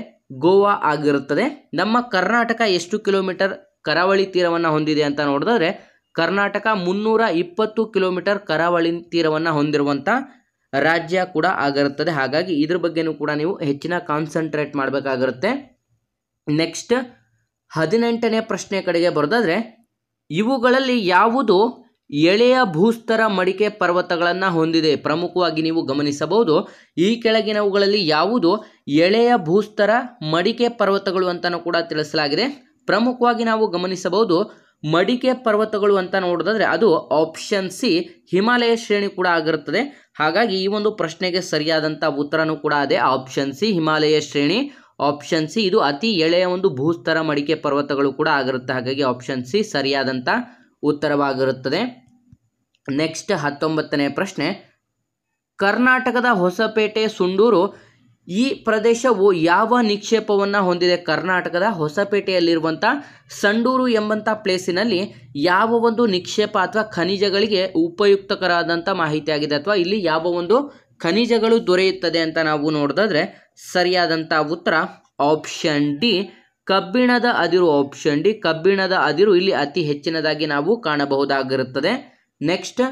ಗೋವಾ ಆಗಿರುತ್ತದೆ. ನಮ್ಮ ಕರ್ನಾಟಕ ಎಷ್ಟು ಕಿಲೋಮೀಟರ್ ಕರಾವಳಿ ತೀರವನ್ನು ಹೊಂದಿದೆ ಅಂತ ನೋಡಿದ್ರೆ ಕರ್ನಾಟಕ 320 ಕಿಲೋಮೀಟರ್ ಕರಾವಳಿ ತೀರವನ್ನು ಹೊಂದಿರುವಂಥ ರಾಜ್ಯ ಕೂಡ ಆಗಿರುತ್ತದೆ. ಹಾಗಾಗಿ ಇದ್ರ ಬಗ್ಗೆನೂ ಕೂಡ ನೀವು ಹೆಚ್ಚಿನ ಕಾನ್ಸಂಟ್ರೇಟ್ ಮಾಡಬೇಕಾಗಿರುತ್ತೆ. ನೆಕ್ಸ್ಟ್ 18ನೇ ಪ್ರಶ್ನೆ ಕಡೆಗೆ ಬರೋದಾದರೆ ಇವುಗಳಲ್ಲಿ ಯಾವುದು ಎಳೆಯ ಭೂಸ್ತರ ಮಡಿಕೆ ಪರ್ವತಗಳನ್ನು ಹೊಂದಿದೆ? ಪ್ರಮುಖವಾಗಿ ನೀವು ಗಮನಿಸಬಹುದು ಈ ಕೆಳಗಿನವುಗಳಲ್ಲಿ ಯಾವುದು ಎಳೆಯ ಭೂಸ್ತರ ಮಡಿಕೆ ಪರ್ವತಗಳು ಅಂತಲೂ ಕೂಡ ತಿಳಿಸಲಾಗಿದೆ. ಪ್ರಮುಖವಾಗಿ ನಾವು ಗಮನಿಸಬಹುದು ಮಡಿಕೆ ಪರ್ವತಗಳು ಅಂತ ನೋಡಿದ್ರೆ ಅದು ಆಪ್ಷನ್ ಸಿ ಹಿಮಾಲಯ ಶ್ರೇಣಿ ಕೂಡ ಆಗಿರುತ್ತದೆ. ಹಾಗಾಗಿ ಈ ಒಂದು ಪ್ರಶ್ನೆಗೆ ಸರಿಯಾದಂಥ ಉತ್ತರನೂ ಕೂಡ ಅದೇ ಆಪ್ಷನ್ ಸಿ ಹಿಮಾಲಯ ಶ್ರೇಣಿ. ಆಪ್ಷನ್ ಸಿ ಇದು ಅತಿ ಎಳೆಯ ಒಂದು ಭೂಸ್ತರ ಮಡಿಕೆ ಪರ್ವತಗಳು ಕೂಡ ಆಗಿರುತ್ತೆ. ಹಾಗಾಗಿ ಆಪ್ಷನ್ ಸಿ ಸರಿಯಾದಂಥ ಉತ್ತರವಾಗಿರುತ್ತದೆ. ನೆಕ್ಸ್ಟ್ 19ನೇ ಪ್ರಶ್ನೆ, ಕರ್ನಾಟಕದ ಹೊಸಪೇಟೆ ಸುಂಡೂರು ಈ ಪ್ರದೇಶವು ಯಾವ ನಿಕ್ಷೇಪವನ್ನು ಹೊಂದಿದೆ? ಕರ್ನಾಟಕದ ಹೊಸಪೇಟೆಯಲ್ಲಿರುವಂಥ ಸಂಡೂರು ಎಂಬಂಥ ಪ್ಲೇಸಿನಲ್ಲಿ ಯಾವ ಒಂದು ನಿಕ್ಷೇಪ ಅಥವಾ ಖನಿಜಗಳಿಗೆ ಉಪಯುಕ್ತಕರಾದಂಥ ಮಾಹಿತಿ ಆಗಿದೆ ಅಥವಾ ಇಲ್ಲಿ ಯಾವ ಒಂದು ಖನಿಜಗಳು ದೊರೆಯುತ್ತದೆ ಅಂತ ನಾವು ನೋಡಿದ್ರೆ ಸರಿಯಾದಂಥ ಉತ್ತರ ಆಪ್ಷನ್ ಡಿ ಕಬ್ಬಿಣದ ಅದಿರು. ಆಪ್ಷನ್ ಡಿ ಕಬ್ಬಿಣದ ಅದಿರು ಇಲ್ಲಿ ಅತಿ ಹೆಚ್ಚಿನದಾಗಿ ನಾವು ಕಾಣಬಹುದಾಗಿರುತ್ತದೆ. ನೆಕ್ಸ್ಟ್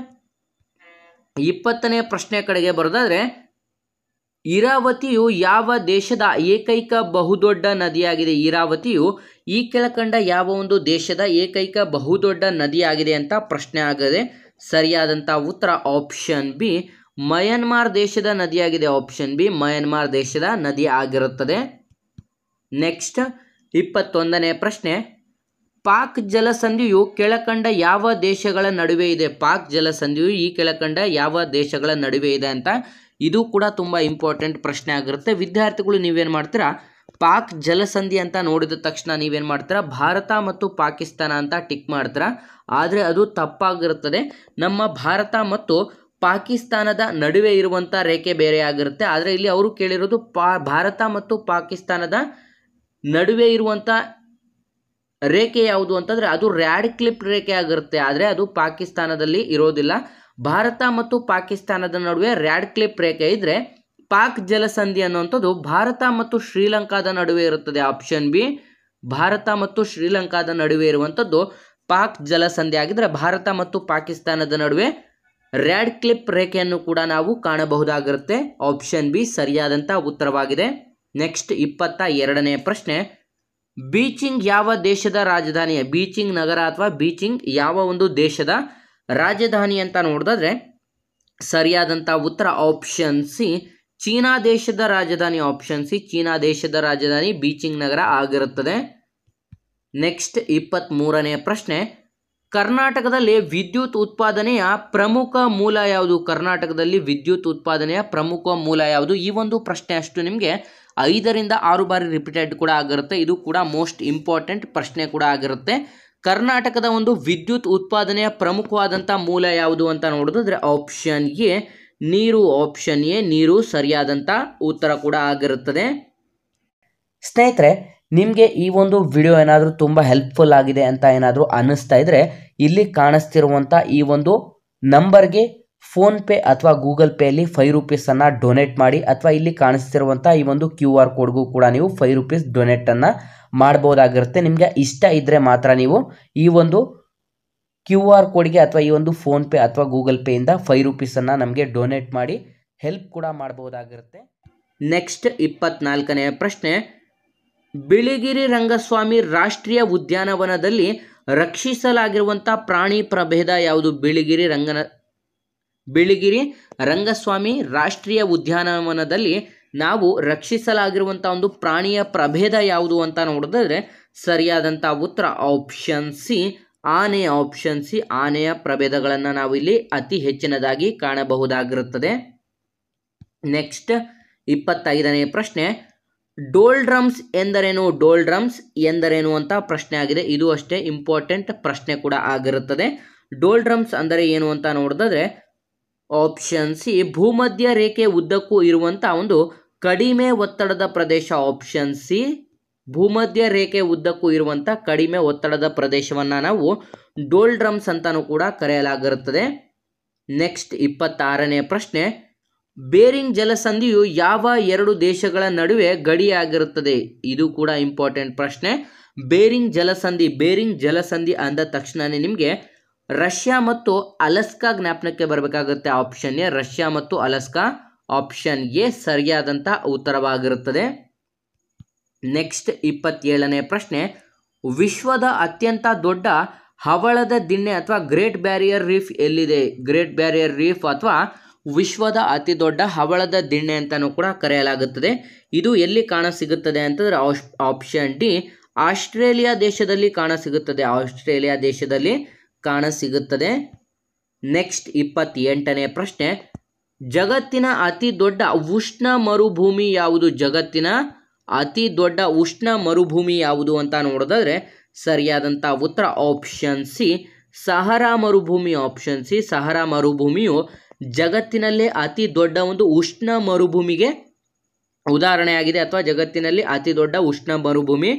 20ನೇ ಪ್ರಶ್ನೆ ಕಡೆಗೆ ಬರೋದಾದರೆ ಇರಾವತಿಯು ಯಾವ ದೇಶದ ಏಕೈಕ ಬಹುದೊಡ್ಡ ನದಿಯಾಗಿದೆ? ಇರಾವತಿಯು ಈ ಕೆಳಕಂಡ ಯಾವ ಒಂದು ದೇಶದ ಏಕೈಕ ಬಹುದೊಡ್ಡ ನದಿಯಾಗಿದೆ ಅಂತ ಪ್ರಶ್ನೆ ಆಗಿದೆ. ಸರಿಯಾದಂಥ ಉತ್ತರ ಆಪ್ಷನ್ ಬಿ ಮಯನ್ಮಾರ್ ದೇಶದ ನದಿಯಾಗಿದೆ. ಆಪ್ಷನ್ ಬಿ ಮಯನ್ಮಾರ್ ದೇಶದ ನದಿ ಆಗಿರುತ್ತದೆ. ನೆಕ್ಸ್ಟ್ 21ನೇ ಪ್ರಶ್ನೆ, ಪಾಕ್ ಜಲಸಂಧಿಯು ಕೆಳಕಂಡ ಯಾವ ದೇಶಗಳ ನಡುವೆ ಇದೆ? ಪಾಕ್ ಜಲಸಂಧಿಯು ಈ ಕೆಳಕಂಡ ಯಾವ ದೇಶಗಳ ನಡುವೆ ಇದೆ ಅಂತ ಇದು ಕೂಡ ತುಂಬ ಇಂಪಾರ್ಟೆಂಟ್ ಪ್ರಶ್ನೆ ಆಗಿರುತ್ತೆ. ವಿದ್ಯಾರ್ಥಿಗಳು ನೀವೇನು ಮಾಡ್ತೀರಾ, ಪಾಕ್ ಜಲಸಂಧಿ ಅಂತ ನೋಡಿದ ತಕ್ಷಣ ನೀವೇನು ಮಾಡ್ತೀರಾ ಭಾರತ ಮತ್ತು ಪಾಕಿಸ್ತಾನ ಅಂತ ಟಿಕ್ ಮಾಡ್ತೀರಾ. ಆದರೆ ಅದು ತಪ್ಪಾಗಿರುತ್ತದೆ. ನಮ್ಮ ಭಾರತ ಮತ್ತು ಪಾಕಿಸ್ತಾನದ ನಡುವೆ ಇರುವಂಥ ರೇಖೆ ಬೇರೆ ಆಗಿರುತ್ತೆ. ಆದರೆ ಇಲ್ಲಿ ಅವರು ಕೇಳಿರೋದು ಭಾರತ ಮತ್ತು ಪಾಕಿಸ್ತಾನದ ನಡುವೆ ಇರುವಂಥ ರೇಖೆ ಯಾವುದು ಅಂತಂದರೆ ಅದು ರ್ಯಾಡ್ಕ್ಲಿಫ್ ರೇಖೆ ಆಗಿರುತ್ತೆ. ಆದರೆ ಅದು ಪಾಕಿಸ್ತಾನದಲ್ಲಿ ಇರೋದಿಲ್ಲ. ಭಾರತ ಮತ್ತು ಪಾಕಿಸ್ತಾನದ ನಡುವೆ ರ್ಯಾಡ್ಕ್ಲಿಫ್ ರೇಖೆ ಇದ್ದರೆ ಪಾಕ್ ಜಲಸಂಧಿ ಅನ್ನುವಂಥದ್ದು ಭಾರತ ಮತ್ತು ಶ್ರೀಲಂಕಾದ ನಡುವೆ ಇರುತ್ತದೆ. ಆಪ್ಷನ್ ಬಿ ಭಾರತ ಮತ್ತು ಶ್ರೀಲಂಕಾದ ನಡುವೆ ಇರುವಂಥದ್ದು ಪಾಕ್ ಜಲಸಂಧಿ ಆಗಿದ್ದರೆ ಭಾರತ ಮತ್ತು ಪಾಕಿಸ್ತಾನದ ನಡುವೆ ರ್ಯಾಡ್ಕ್ಲಿಫ್ ರೇಖೆಯನ್ನು ಕೂಡ ನಾವು ಕಾಣಬಹುದಾಗಿರುತ್ತೆ. ಆಪ್ಷನ್ ಬಿ ಸರಿಯಾದಂಥ ಉತ್ತರವಾಗಿದೆ. ನೆಕ್ಸ್ಟ್ 22ನೇ ಪ್ರಶ್ನೆ, ಬೀಚಿಂಗ್ ಯಾವ ದೇಶದ ರಾಜಧಾನಿ? ಬೀಚಿಂಗ್ ನಗರ ಅಥವಾ ಬೀಚಿಂಗ್ ಯಾವ ಒಂದು ದೇಶದ ರಾಜಧಾನಿ ಅಂತ ನೋಡಿದ್ರೆ ಸರಿಯಾದಂಥ ಉತ್ತರ ಆಪ್ಷನ್ ಸಿ ಚೀನಾ ದೇಶದ ರಾಜಧಾನಿ. ಆಪ್ಷನ್ ಸಿ ಚೀನಾ ದೇಶದ ರಾಜಧಾನಿ ಬೀಚಿಂಗ್ ನಗರ ಆಗಿರುತ್ತದೆ. ನೆಕ್ಸ್ಟ್ 23ನೇ ಪ್ರಶ್ನೆ, ಕರ್ನಾಟಕದಲ್ಲಿ ವಿದ್ಯುತ್ ಉತ್ಪಾದನೆಯ ಪ್ರಮುಖ ಮೂಲ ಯಾವುದು? ಕರ್ನಾಟಕದಲ್ಲಿ ವಿದ್ಯುತ್ ಉತ್ಪಾದನೆಯ ಪ್ರಮುಖ ಮೂಲ ಯಾವುದು? ಈ ಒಂದು ಪ್ರಶ್ನೆ ಅಷ್ಟು ನಿಮಗೆ 5ರಿಂದ 6 ಬಾರಿ ರಿಪೀಟೆಡ್ ಕೂಡ ಆಗಿರುತ್ತೆ. ಇದು ಕೂಡ ಮೋಸ್ಟ್ ಇಂಪಾರ್ಟೆಂಟ್ ಪ್ರಶ್ನೆ ಕೂಡ ಆಗಿರುತ್ತೆ. ಕರ್ನಾಟಕದ ಒಂದು ವಿದ್ಯುತ್ ಉತ್ಪಾದನೆಯ ಪ್ರಮುಖವಾದಂಥ ಮೂಲ ಯಾವುದು ಅಂತ ನೋಡಿದ್ರೆ ಆಪ್ಷನ್ ಎ ನೀರು. ಆಪ್ಷನ್ ಎ ನೀರು ಸರಿಯಾದಂಥ ಉತ್ತರ ಕೂಡ ಆಗಿರುತ್ತದೆ. ಸ್ನೇಹಿತರೆ, ನಿಮಗೆ ಈ ಒಂದು ವಿಡಿಯೋ ಏನಾದರೂ ತುಂಬ ಹೆಲ್ಪ್ಫುಲ್ ಆಗಿದೆ ಅಂತ ಏನಾದರೂ ಅನ್ನಿಸ್ತಾ ಇದ್ದರೆ ಇಲ್ಲಿ ಕಾಣಿಸ್ತಿರುವಂಥ ಈ ಒಂದು ನಂಬರ್ಗೆ ಫೋನ್ಪೇ ಅಥವಾ ಗೂಗಲ್ ಪೇಯಲ್ಲಿ 5 ರೂಪೀಸನ್ನು ಡೊನೇಟ್ ಮಾಡಿ, ಅಥವಾ ಇಲ್ಲಿ ಕಾಣಿಸ್ತಿರುವಂಥ ಈ ಒಂದು QR ಕೋಡ್ಗೂ ಕೂಡ ನೀವು 5 ರೂಪೀಸ್ ಡೊನೇಟನ್ನು ಮಾಡ್ಬೋದಾಗಿರುತ್ತೆ. ನಿಮಗೆ ಇಷ್ಟ ಇದ್ದರೆ ಮಾತ್ರ ನೀವು ಈ ಒಂದು QR ಕೋಡ್ಗೆ ಅಥವಾ ಈ ಒಂದು ಫೋನ್ಪೇ ಅಥವಾ ಗೂಗಲ್ ಪೇಯಿಂದ 5 ರೂಪೀಸನ್ನು ನಮಗೆ ಡೊನೇಟ್ ಮಾಡಿ ಹೆಲ್ಪ್ ಕೂಡ ಮಾಡಬಹುದಾಗಿರುತ್ತೆ. ನೆಕ್ಸ್ಟ್ 24ನೇ ಪ್ರಶ್ನೆ, ಬಿಳಿಗಿರಿ ರಂಗಸ್ವಾಮಿ ರಾಷ್ಟ್ರೀಯ ಉದ್ಯಾನವನದಲ್ಲಿ ರಕ್ಷಿಸಲಾಗಿರುವಂಥ ಪ್ರಾಣಿ ಪ್ರಭೇದ ಯಾವುದು? ಬಿಳಿಗಿರಿ ರಂಗಸ್ವಾಮಿ ರಾಷ್ಟ್ರೀಯ ಉದ್ಯಾನವನದಲ್ಲಿ ನಾವು ರಕ್ಷಿಸಲಾಗಿರುವಂಥ ಒಂದು ಪ್ರಾಣಿಯ ಪ್ರಭೇದ ಯಾವುದು ಅಂತ ನೋಡಿದ್ರೆ ಸರಿಯಾದಂಥ ಉತ್ತರ ಆಪ್ಷನ್ ಸಿ ಆನೆ. ಆಪ್ಷನ್ ಸಿ ಆನೆಯ ಪ್ರಭೇದಗಳನ್ನು ನಾವು ಇಲ್ಲಿ ಅತಿ ಹೆಚ್ಚಿನದಾಗಿ ಕಾಣಬಹುದಾಗಿರುತ್ತದೆ. ನೆಕ್ಸ್ಟ್ 25ನೇ ಪ್ರಶ್ನೆ, ಡೋಲ್ ಡ್ರಮ್ಸ್ ಎಂದರೇನು? ಡೋಲ್ ಡ್ರಮ್ಸ್ ಎಂದರೇನು ಅಂತ ಪ್ರಶ್ನೆ ಆಗಿದೆ. ಇದು ಅಷ್ಟೇ ಇಂಪಾರ್ಟೆಂಟ್ ಪ್ರಶ್ನೆ ಕೂಡ ಆಗಿರುತ್ತದೆ. ಡೋಲ್ ಡ್ರಮ್ಸ್ ಅಂದರೆ ಏನು ಅಂತ ನೋಡಿದ್ರೆ ಆಪ್ಷನ್ ಸಿ ಭೂಮಧ್ಯ ರೇಖೆ ಉದ್ದಕ್ಕೂ ಇರುವಂಥ ಒಂದು ಕಡಿಮೆ ಒತ್ತಡದ ಪ್ರದೇಶ. ಆಪ್ಷನ್ ಸಿ ಭೂಮಧ್ಯ ರೇಖೆ ಉದ್ದಕ್ಕೂ ಇರುವಂಥ ಕಡಿಮೆ ಒತ್ತಡದ ಪ್ರದೇಶವನ್ನು ನಾವು ಡೋಲ್ ಡ್ರಮ್ಸ್ ಅಂತಾನೂ ಕೂಡ ಕರೆಯಲಾಗಿರುತ್ತದೆ. ನೆಕ್ಸ್ಟ್ 26ನೇ ಪ್ರಶ್ನೆ, ಬೇರಿಂಗ್ ಜಲಸಂಧಿಯು ಯಾವ 2 ದೇಶಗಳ ನಡುವೆ ಗಡಿಯಾಗಿರುತ್ತದೆ? ಇದು ಕೂಡ ಇಂಪಾರ್ಟೆಂಟ್ ಪ್ರಶ್ನೆ. ಬೇರಿಂಗ್ ಜಲಸಂಧಿ ಅಂದ ತಕ್ಷಣನೇ ನಿಮಗೆ ರಷ್ಯಾ ಮತ್ತು ಅಲಸ್ಕಾ ಜ್ಞಾಪನಕ್ಕೆ ಬರಬೇಕಾಗುತ್ತೆ. ಆಪ್ಷನ್ ಎ ರಷ್ಯಾ ಮತ್ತು ಅಲಸ್ಕಾ. ಆಪ್ಷನ್ ಎ ಸರಿಯಾದಂಥ ಉತ್ತರವಾಗಿರುತ್ತದೆ. ನೆಕ್ಸ್ಟ್ 27ನೇ ಪ್ರಶ್ನೆ, ವಿಶ್ವದ ಅತ್ಯಂತ ದೊಡ್ಡ ಹವಳದ ದಿಣ್ಣೆ ಅಥವಾ ಗ್ರೇಟ್ ಬ್ಯಾರಿಯರ್ ರೀಫ್ ಎಲ್ಲಿದೆ? ಗ್ರೇಟ್ ಬ್ಯಾರಿಯರ್ ರೀಫ್ ಅಥವಾ ವಿಶ್ವದ ಅತಿ ದೊಡ್ಡ ಹವಳದ ದಿಣ್ಣೆ ಅಂತಾನೂ ಕೂಡ ಕರೆಯಲಾಗುತ್ತದೆ. ಇದು ಎಲ್ಲಿ ಕಾಣಸಿಗುತ್ತದೆ ಅಂತಂದರೆ ಆಪ್ಷನ್ ಡಿ ಆಸ್ಟ್ರೇಲಿಯಾ ದೇಶದಲ್ಲಿ ಕಾಣಸಿಗುತ್ತದೆ. ನೆಕ್ಸ್ಟ್ 28ನೇ ಪ್ರಶ್ನೆ, ಜಗತ್ತಿನ ಅತಿ ದೊಡ್ಡ ಉಷ್ಣ ಮರುಭೂಮಿ ಯಾವುದು? ಜಗತ್ತಿನ ಅತಿ ದೊಡ್ಡ ಉಷ್ಣ ಮರುಭೂಮಿ ಯಾವುದು ಅಂತ ನೋಡೋದಾದ್ರೆ ಸರಿಯಾದಂಥ ಉತ್ತರ ಆಪ್ಷನ್ ಸಿ ಸಹರಾ ಮರುಭೂಮಿ. ಆಪ್ಷನ್ ಸಿ ಸಹರಾ ಮರುಭೂಮಿಯು ಜಗತ್ತಿನಲ್ಲೇ ಅತಿ ದೊಡ್ಡ ಒಂದು ಉಷ್ಣ ಮರುಭೂಮಿಗೆ ಉದಾಹರಣೆಯಾಗಿದೆ ಅಥವಾ ಜಗತ್ತಿನಲ್ಲಿ ಅತಿ ದೊಡ್ಡ ಉಷ್ಣ ಮರುಭೂಮಿ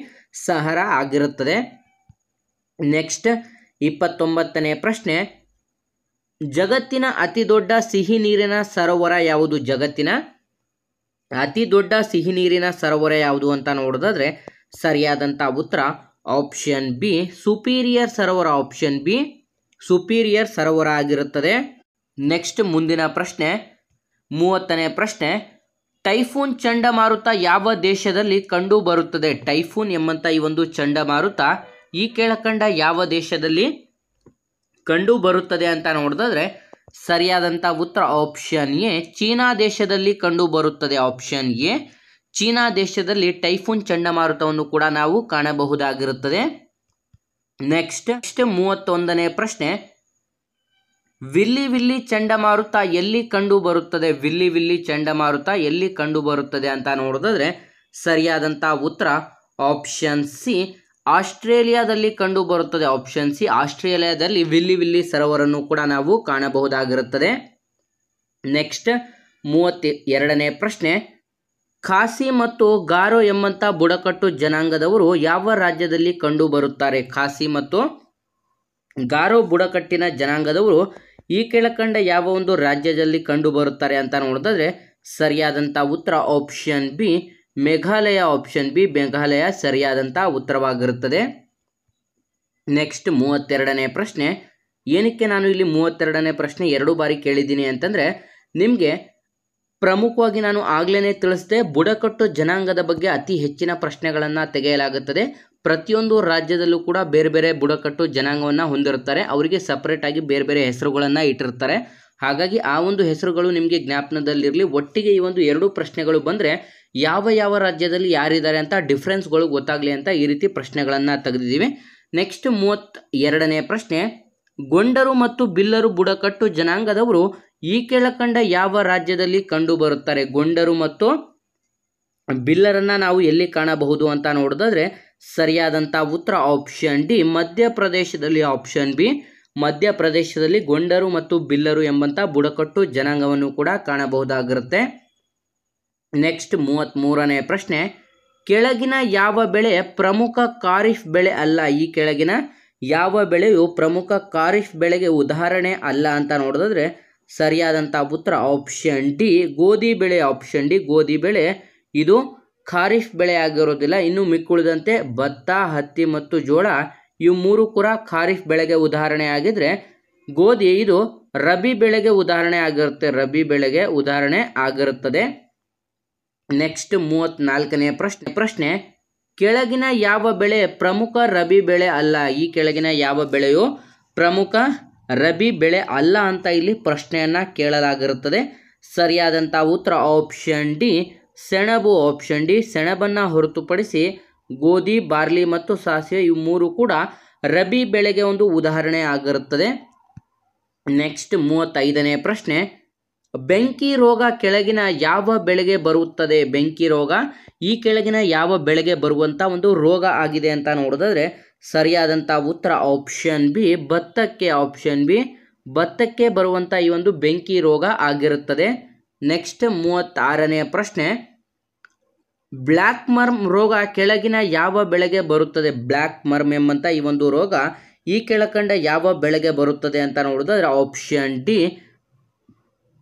ಸಹರಾ ಆಗಿರುತ್ತದೆ. ನೆಕ್ಸ್ಟ್ 29ನೇ ಪ್ರಶ್ನೆ, ಜಗತ್ತಿನ ಅತಿ ದೊಡ್ಡ ಸಿಹಿ ನೀರಿನ ಸರೋವರ ಯಾವುದು? ಜಗತ್ತಿನ ಅತಿ ದೊಡ್ಡ ಸಿಹಿ ನೀರಿನ ಸರೋವರ ಯಾವುದು ಅಂತ ನೋಡೋದಾದ್ರೆ ಸರಿಯಾದಂಥ ಉತ್ತರ ಆಪ್ಷನ್ ಬಿ ಸುಪೀರಿಯರ್ ಸರೋವರ. ಆಪ್ಷನ್ ಬಿ ಸುಪೀರಿಯರ್ ಸರೋವರ ಆಗಿರುತ್ತದೆ. ನೆಕ್ಸ್ಟ್ ಮುಂದಿನ ಪ್ರಶ್ನೆ 30ನೇ ಪ್ರಶ್ನೆ, ಟೈಫೂನ್ ಚಂಡಮಾರುತ ಯಾವ ದೇಶದಲ್ಲಿ ಕಂಡು ಬರುತ್ತದೆ? ಟೈಫೂನ್ ಎಂಬಂಥ ಈ ಒಂದು ಚಂಡಮಾರುತ ಈ ಕೆಳಕಂಡ ಯಾವ ದೇಶದಲ್ಲಿ ಕಂಡು ಬರುತ್ತದೆ ಅಂತ ನೋಡಿದ್ರೆ ಸರಿಯಾದಂಥ ಉತ್ತರ ಆಪ್ಷನ್ ಎ ಚೀನಾ ದೇಶದಲ್ಲಿ ಕಂಡು ಬರುತ್ತದೆ. ಆಪ್ಷನ್ ಎ ಚೀನಾ ದೇಶದಲ್ಲಿ ಟೈಫೂನ್ ಚಂಡಮಾರುತವನ್ನು ಕೂಡ ನಾವು ಕಾಣಬಹುದಾಗಿರುತ್ತದೆ. ನೆಕ್ಸ್ಟ್ 31ನೇ ಪ್ರಶ್ನೆ, ವಿಲ್ಲಿ ವಿಲ್ಲಿ ಚಂಡಮಾರುತ ಎಲ್ಲಿ ಕಂಡು ಬರುತ್ತದೆ? ವಿಲ್ಲಿ ವಿಲ್ಲಿ ಚಂಡಮಾರುತ ಎಲ್ಲಿ ಕಂಡು ಬರುತ್ತದೆ ಅಂತ ನೋಡಿದ್ರೆ ಸರಿಯಾದಂಥ ಉತ್ತರ ಆಪ್ಷನ್ ಸಿ ಆಸ್ಟ್ರೇಲಿಯಾದಲ್ಲಿ ಕಂಡು ಬರುತ್ತದೆ. ಆಪ್ಷನ್ ಸಿ ಆಸ್ಟ್ರೇಲಿಯಾದಲ್ಲಿ ವಿಲ್ಲಿ ವಿಲ್ಲಿ ಸರೋವರನ್ನು ಕೂಡ ನಾವು ಕಾಣಬಹುದಾಗಿರುತ್ತದೆ. ನೆಕ್ಸ್ಟ್ 32ನೇ ಪ್ರಶ್ನೆ, ಖಾಸಿ ಮತ್ತು ಗಾರೋ ಎಂಬಂಥ ಬುಡಕಟ್ಟು ಜನಾಂಗದವರು ಯಾವ ರಾಜ್ಯದಲ್ಲಿ ಕಂಡು ಬರುತ್ತಾರೆ? ಖಾಸಿ ಮತ್ತು ಗಾರೋ ಬುಡಕಟ್ಟಿನ ಜನಾಂಗದವರು ಈ ಕೆಳಕಂಡ ಯಾವ ಒಂದು ರಾಜ್ಯದಲ್ಲಿ ಕಂಡು ಬರುತ್ತಾರೆ ಅಂತ ನೋಡಿದ್ರೆ ಸರಿಯಾದಂಥ ಉತ್ತರ option B Meghalaya. Option B Meghalaya ಸರಿಯಾದಂಥ ಉತ್ತರವಾಗಿರುತ್ತದೆ. ನೆಕ್ಸ್ಟ್ 32ನೇ ಪ್ರಶ್ನೆ, ಏನಕ್ಕೆ ನಾನು ಇಲ್ಲಿ 32ನೇ ಪ್ರಶ್ನೆ 2 ಬಾರಿ ಕೇಳಿದ್ದೀನಿ ಅಂತಂದರೆ ನಿಮಗೆ ಪ್ರಮುಖವಾಗಿ ನಾನು ಆಗ್ಲೇ ತಿಳಿಸಿದೆ ಬುಡಕಟ್ಟು ಜನಾಂಗದ ಬಗ್ಗೆ ಅತಿ ಹೆಚ್ಚಿನ ಪ್ರಶ್ನೆಗಳನ್ನು ತೆಗೆಯಲಾಗುತ್ತದೆ. ಪ್ರತಿಯೊಂದು ರಾಜ್ಯದಲ್ಲೂ ಕೂಡ ಬೇರೆ ಬೇರೆ ಬುಡಕಟ್ಟು ಜನಾಂಗವನ್ನು ಹೊಂದಿರುತ್ತಾರೆ. ಅವರಿಗೆ ಸಪರೇಟಾಗಿ ಬೇರೆ ಬೇರೆ ಹೆಸರುಗಳನ್ನು ಇಟ್ಟಿರ್ತಾರೆ. ಹಾಗಾಗಿ ಆ ಒಂದು ಹೆಸರುಗಳು ನಿಮಗೆ ಜ್ಞಾಪನದಲ್ಲಿರಲಿ. ಒಟ್ಟಿಗೆ ಈ ಒಂದು 2 ಪ್ರಶ್ನೆಗಳು ಬಂದರೆ ಯಾವ ರಾಜ್ಯದಲ್ಲಿ ಯಾರಿದ್ದಾರೆ ಅಂತ ಡಿಫ್ರೆನ್ಸ್ಗಳು ಗೊತ್ತಾಗಲಿ ಅಂತ ಈ ರೀತಿ ಪ್ರಶ್ನೆಗಳನ್ನು ತೆಗೆದಿದ್ದೀವಿ. ನೆಕ್ಸ್ಟ್ 32ನೇ ಪ್ರಶ್ನೆ, ಗೊಂಡರು ಮತ್ತು ಬಿಲ್ಲರು ಬುಡಕಟ್ಟು ಜನಾಂಗದವರು ಈ ಕೆಳಕಂಡ ಯಾವ ರಾಜ್ಯದಲ್ಲಿ ಕಂಡು ಬರುತ್ತಾರೆ? ಗೊಂಡರು ಮತ್ತು ಬಿಲ್ಲರನ್ನು ನಾವು ಎಲ್ಲಿ ಕಾಣಬಹುದು ಅಂತ ನೋಡಿದ್ರೆ ಸರಿಯಾದಂಥ ಉತ್ತರ ಆಪ್ಷನ್ ಡಿ ಮಧ್ಯಪ್ರದೇಶದಲ್ಲಿ. ಆಪ್ಷನ್ ಬಿ ಮಧ್ಯಪ್ರದೇಶದಲ್ಲಿ ಗೊಂಡರು ಮತ್ತು ಬಿಲ್ಲರು ಎಂಬಂಥ ಬುಡಕಟ್ಟು ಜನಾಂಗವನ್ನು ಕೂಡ ಕಾಣಬಹುದಾಗಿರುತ್ತೆ. ನೆಕ್ಸ್ಟ್ 33ನೇ ಪ್ರಶ್ನೆ, ಕೆಳಗಿನ ಯಾವ ಬೆಳೆ ಪ್ರಮುಖ ಖಾರಿಫ್ ಬೆಳೆ ಅಲ್ಲ? ಈ ಕೆಳಗಿನ ಯಾವ ಬೆಳೆಯು ಪ್ರಮುಖ ಖಾರಿಫ್ ಬೆಳೆಗೆ ಉದಾಹರಣೆ ಅಲ್ಲ ಅಂತ ನೋಡಿದ್ರೆ ಸರಿಯಾದಂಥ ಉತ್ತರ ಆಪ್ಷನ್ ಡಿ ಗೋಧಿ ಬೆಳೆ. ಆಪ್ಷನ್ ಡಿ ಗೋಧಿ ಬೆಳೆ ಇದು ಖಾರಿಫ್ ಬೆಳೆ ಆಗಿರೋದಿಲ್ಲ. ಇನ್ನು ಮಿಕ್ಕುಳಿದಂತೆ ಭತ್ತ, ಹತ್ತಿ ಮತ್ತು ಜೋಳ ಇವು ಮೂರು ಕೂಡ ಖಾರಿಫ್ ಬೆಳೆಗೆ ಉದಾಹರಣೆ ಆಗಿದ್ರೆ, ಗೋಧಿ ಇದು ರಬಿ ಬೆಳೆಗೆ ಉದಾಹರಣೆ ಆಗಿರುತ್ತೆ, ರಬಿ ಬೆಳೆಗೆ ಉದಾಹರಣೆ ಆಗಿರುತ್ತದೆ. ನೆಕ್ಸ್ಟ್ 34ನೇ ಪ್ರಶ್ನೆ ಕೆಳಗಿನ ಯಾವ ಬೆಳೆ ಪ್ರಮುಖ ರಬಿ ಬೆಳೆ ಅಲ್ಲ? ಈ ಕೆಳಗಿನ ಯಾವ ಬೆಳೆಯು ಪ್ರಮುಖ ರಬಿ ಬೆಳೆ ಅಲ್ಲ ಅಂತ ಇಲ್ಲಿ ಪ್ರಶ್ನೆಯನ್ನ ಕೇಳಲಾಗಿರುತ್ತದೆ. ಸರಿಯಾದಂಥ ಉತ್ತರ ಆಪ್ಷನ್ ಡಿ ಸೆಣಬು. ಆಪ್ಷನ್ ಡಿ ಸೆಣಬನ್ನು ಹೊರತುಪಡಿಸಿ ಗೋಧಿ, ಬಾರ್ಲಿ ಮತ್ತು ಸಾಸಿವೆ ಇವು ಮೂರು ಕೂಡ ರಬಿ ಬೆಳೆಗೆ ಒಂದು ಉದಾಹರಣೆ ಆಗಿರುತ್ತದೆ. ನೆಕ್ಸ್ಟ್ 35ನೇ ಪ್ರಶ್ನೆ ಬೆಂಕಿ ರೋಗ ಕೆಳಗಿನ ಯಾವ ಬೆಳೆಗೆ ಬರುತ್ತದೆ? ಬೆಂಕಿ ರೋಗ ಈ ಕೆಳಗಿನ ಯಾವ ಬೆಳೆಗೆ ಬರುವಂಥ ಒಂದು ರೋಗ ಆಗಿದೆ ಅಂತ ನೋಡೋದಾದ್ರೆ ಸರಿಯಾದಂಥ ಉತ್ತರ ಆಪ್ಷನ್ ಬಿ ಭತ್ತಕ್ಕೆ. ಆಪ್ಷನ್ ಬಿ ಭತ್ತಕ್ಕೆ ಬರುವಂಥ ಈ ಒಂದು ಬೆಂಕಿ ರೋಗ ಆಗಿರುತ್ತದೆ. ನೆಕ್ಸ್ಟ್ 36ನೇ ಪ್ರಶ್ನೆ ಬ್ಲ್ಯಾಕ್ ಮರ್ಮ್ ರೋಗ ಕೆಳಗಿನ ಯಾವ ಬೆಳೆಗೆ ಬರುತ್ತದೆ? ಬ್ಲ್ಯಾಕ್ ಮರ್ಮ್ ಎಂಬಂಥ ಈ ಒಂದು ರೋಗ ಈ ಕೆಳಕಂಡ ಯಾವ ಬೆಳೆಗೆ ಬರುತ್ತದೆ ಅಂತ ನೋಡೋದಾದ್ರೆ ಆಪ್ಷನ್ ಡಿ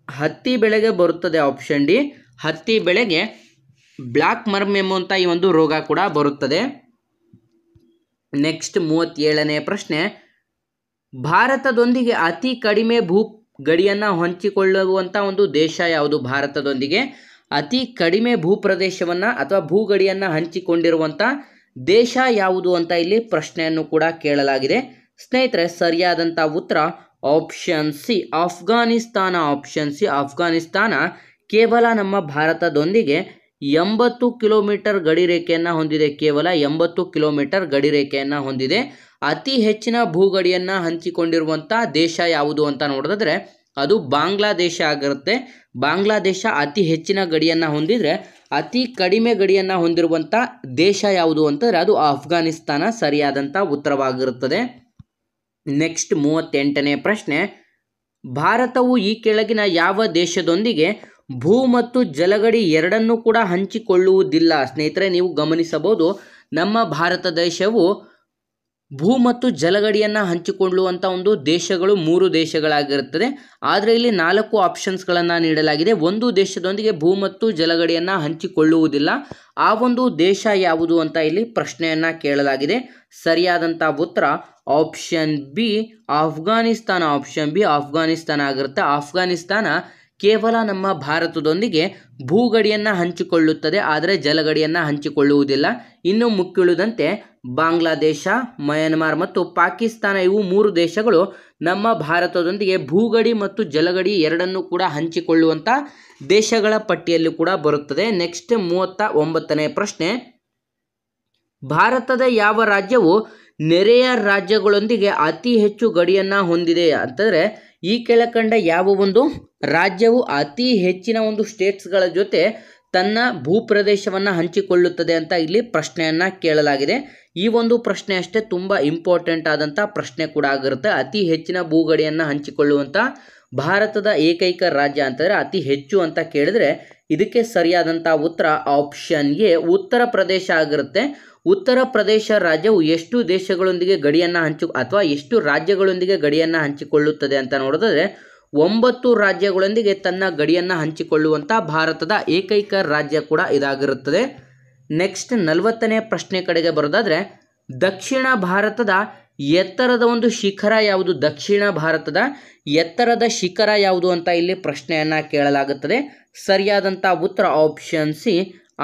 ಹತ್ತಿ ಬೆಳೆಗೆ ಬರುತ್ತದೆ. ಆಪ್ಷನ್ ಡಿ ಹತ್ತಿ ಬೆಳೆಗೆ ಬ್ಲ್ಯಾಕ್ ಮರ್ಮ್ ಎಂಬಂಥ ಈ ಒಂದು ರೋಗ ಕೂಡ ಬರುತ್ತದೆ. ನೆಕ್ಸ್ಟ್ 37ನೇ ಪ್ರಶ್ನೆ ಭಾರತದೊಂದಿಗೆ ಅತಿ ಕಡಿಮೆ ಭೂ ಗಡಿಯನ್ನು ಹಂಚಿಕೊಳ್ಳುವಂಥ ಒಂದು ದೇಶ ಯಾವುದು? ಭಾರತದೊಂದಿಗೆ ಅತಿ ಕಡಿಮೆ ಭೂಪ್ರದೇಶವನ್ನು ಅಥವಾ ಭೂಗಡಿಯನ್ನು ಹಂಚಿಕೊಂಡಿರುವಂಥ ದೇಶ ಯಾವುದು ಅಂತ ಇಲ್ಲಿ ಪ್ರಶ್ನೆಯನ್ನು ಕೂಡ ಕೇಳಲಾಗಿದೆ. ಸ್ನೇಹಿತರೆ ಸರಿಯಾದಂಥ ಉತ್ತರ option C Afghanistan. Option C Afghanistan ಕೇವಲ ನಮ್ಮ ಭಾರತದೊಂದಿಗೆ 80 ಕಿಲೋಮೀಟರ್ ಗಡಿ ರೇಖೆಯನ್ನು ಹೊಂದಿದೆ. ಕೇವಲ 80 ಕಿಲೋಮೀಟರ್ ಗಡಿ ರೇಖೆಯನ್ನು ಹೊಂದಿದೆ. ಅತಿ ಹೆಚ್ಚಿನ ಭೂಗಡಿಯನ್ನು ಹಂಚಿಕೊಂಡಿರುವಂಥ ದೇಶ ಯಾವುದು ಅಂತ ನೋಡಿದ್ರೆ ಅದು ಬಾಂಗ್ಲಾದೇಶ ಆಗಿರುತ್ತೆ. ಬಾಂಗ್ಲಾದೇಶ ಅತಿ ಹೆಚ್ಚಿನ ಗಡಿಯನ್ನು ಹೊಂದಿದ್ರೆ ಅತಿ ಕಡಿಮೆ ಗಡಿಯನ್ನು ಹೊಂದಿರುವಂಥ ದೇಶ ಯಾವುದು ಅಂತಂದರೆ ಅದು ಅಫ್ಘಾನಿಸ್ತಾನ ಸರಿಯಾದಂಥ ಉತ್ತರವಾಗಿರುತ್ತದೆ. ನೆಕ್ಸ್ಟ್ 38ನೇ ಪ್ರಶ್ನೆ ಭಾರತವು ಈ ಕೆಳಗಿನ ಯಾವ ದೇಶದೊಂದಿಗೆ ಭೂ ಮತ್ತು ಜಲಗಡಿ ಎರಡನ್ನೂ ಕೂಡ ಹಂಚಿಕೊಳ್ಳುವುದಿಲ್ಲ? ಸ್ನೇಹಿತರೆ ನೀವು ಗಮನಿಸಬಹುದು ನಮ್ಮ ಭಾರತ ದೇಶವು ಭೂ ಮತ್ತು ಜಲಗಡಿಯನ್ನು ಹಂಚಿಕೊಳ್ಳುವಂಥ ಒಂದು ದೇಶಗಳು 3 ದೇಶಗಳಾಗಿರುತ್ತದೆ. ಆದರೆ ಇಲ್ಲಿ 4 ಆಪ್ಷನ್ಸ್ಗಳನ್ನು ನೀಡಲಾಗಿದೆ. ಒಂದು ದೇಶದೊಂದಿಗೆ ಭೂ ಮತ್ತು ಜಲಗಡಿಯನ್ನು ಹಂಚಿಕೊಳ್ಳುವುದಿಲ್ಲ. ಆ ಒಂದು ದೇಶ ಯಾವುದು ಅಂತ ಇಲ್ಲಿ ಪ್ರಶ್ನೆಯನ್ನು ಕೇಳಲಾಗಿದೆ. ಸರಿಯಾದಂಥ ಉತ್ತರ option B Afghanistan. Option B Afghanistan ಆಗಿರುತ್ತೆ. ಅಫ್ಘಾನಿಸ್ತಾನ ಕೇವಲ ನಮ್ಮ ಭಾರತದೊಂದಿಗೆ ಭೂಗಡಿಯನ್ನು ಹಂಚಿಕೊಳ್ಳುತ್ತದೆ, ಆದರೆ ಜಲಗಡಿಯನ್ನು ಹಂಚಿಕೊಳ್ಳುವುದಿಲ್ಲ. ಇನ್ನು ಮುಖ್ಯುಳಿದಂತೆ ಬಾಂಗ್ಲಾದೇಶ, ಮಯನ್ಮಾರ್ ಮತ್ತು ಪಾಕಿಸ್ತಾನ ಇವು 3 ದೇಶಗಳು ನಮ್ಮ ಭಾರತದೊಂದಿಗೆ ಭೂಗಡಿ ಮತ್ತು ಜಲಗಡಿ ಎರಡನ್ನೂ ಕೂಡ ಹಂಚಿಕೊಳ್ಳುವಂಥ ದೇಶಗಳ ಪಟ್ಟಿಯಲ್ಲಿ ಕೂಡ ಬರುತ್ತದೆ. ನೆಕ್ಸ್ಟ್ 39ನೇ ಪ್ರಶ್ನೆ ಭಾರತದ ಯಾವ ರಾಜ್ಯವು ನೆರೆಯ ರಾಜ್ಯಗಳೊಂದಿಗೆ ಅತಿ ಹೆಚ್ಚು ಗಡಿಯನ್ನು ಹೊಂದಿದೆ ಅಂತಂದರೆ ಈ ಕೆಳಕಂಡ ಯಾವ ಒಂದು ರಾಜ್ಯವು ಅತಿ ಹೆಚ್ಚಿನ ಒಂದು ಸ್ಟೇಟ್ಸ್ಗಳ ಜೊತೆ ತನ್ನ ಭೂಪ್ರದೇಶವನ್ನು ಹಂಚಿಕೊಳ್ಳುತ್ತದೆ ಅಂತ ಇಲ್ಲಿ ಪ್ರಶ್ನೆಯನ್ನು ಕೇಳಲಾಗಿದೆ. ಈ ಒಂದು ಪ್ರಶ್ನೆ ಅಷ್ಟೇ ತುಂಬ ಇಂಪಾರ್ಟೆಂಟ್ ಆದಂಥ ಪ್ರಶ್ನೆ ಕೂಡ ಆಗಿರುತ್ತೆ. ಅತಿ ಹೆಚ್ಚಿನ ಭೂಗಡಿಯನ್ನು ಹಂಚಿಕೊಳ್ಳುವಂಥ ಭಾರತದ ಏಕೈಕ ರಾಜ್ಯ ಅಂತಂದರೆ ಅತಿ ಹೆಚ್ಚು ಅಂತ ಕೇಳಿದ್ರೆ ಇದಕ್ಕೆ ಸರಿಯಾದಂಥ ಉತ್ತರ ಆಪ್ಷನ್ ಎ ಉತ್ತರ ಪ್ರದೇಶ ಆಗಿರುತ್ತೆ. ಉತ್ತರ ಪ್ರದೇಶ ರಾಜ್ಯವು ಎಷ್ಟು ದೇಶಗಳೊಂದಿಗೆ ಗಡಿಯನ್ನು ಅಥವಾ ಎಷ್ಟು ರಾಜ್ಯಗಳೊಂದಿಗೆ ಗಡಿಯನ್ನು ಹಂಚಿಕೊಳ್ಳುತ್ತದೆ ಅಂತ ನೋಡಿದ್ರೆ 9 ರಾಜ್ಯಗಳೊಂದಿಗೆ ತನ್ನ ಗಡಿಯನ್ನು ಹಂಚಿಕೊಳ್ಳುವಂಥ ಭಾರತದ ಏಕೈಕ ರಾಜ್ಯ ಕೂಡ ಇದಾಗಿರುತ್ತದೆ. ನೆಕ್ಸ್ಟ್ 40ನೇ ಪ್ರಶ್ನೆ ಕಡೆಗೆ ಬರೋದಾದರೆ ದಕ್ಷಿಣ ಭಾರತದ ಎತ್ತರದ ಒಂದು ಶಿಖರ ಯಾವುದು? ದಕ್ಷಿಣ ಭಾರತದ ಎತ್ತರದ ಶಿಖರ ಯಾವುದು ಅಂತ ಇಲ್ಲಿ ಪ್ರಶ್ನೆಯನ್ನು ಕೇಳಲಾಗುತ್ತದೆ. ಸರಿಯಾದಂಥ ಉತ್ತರ ಆಪ್ಷನ್ ಸಿ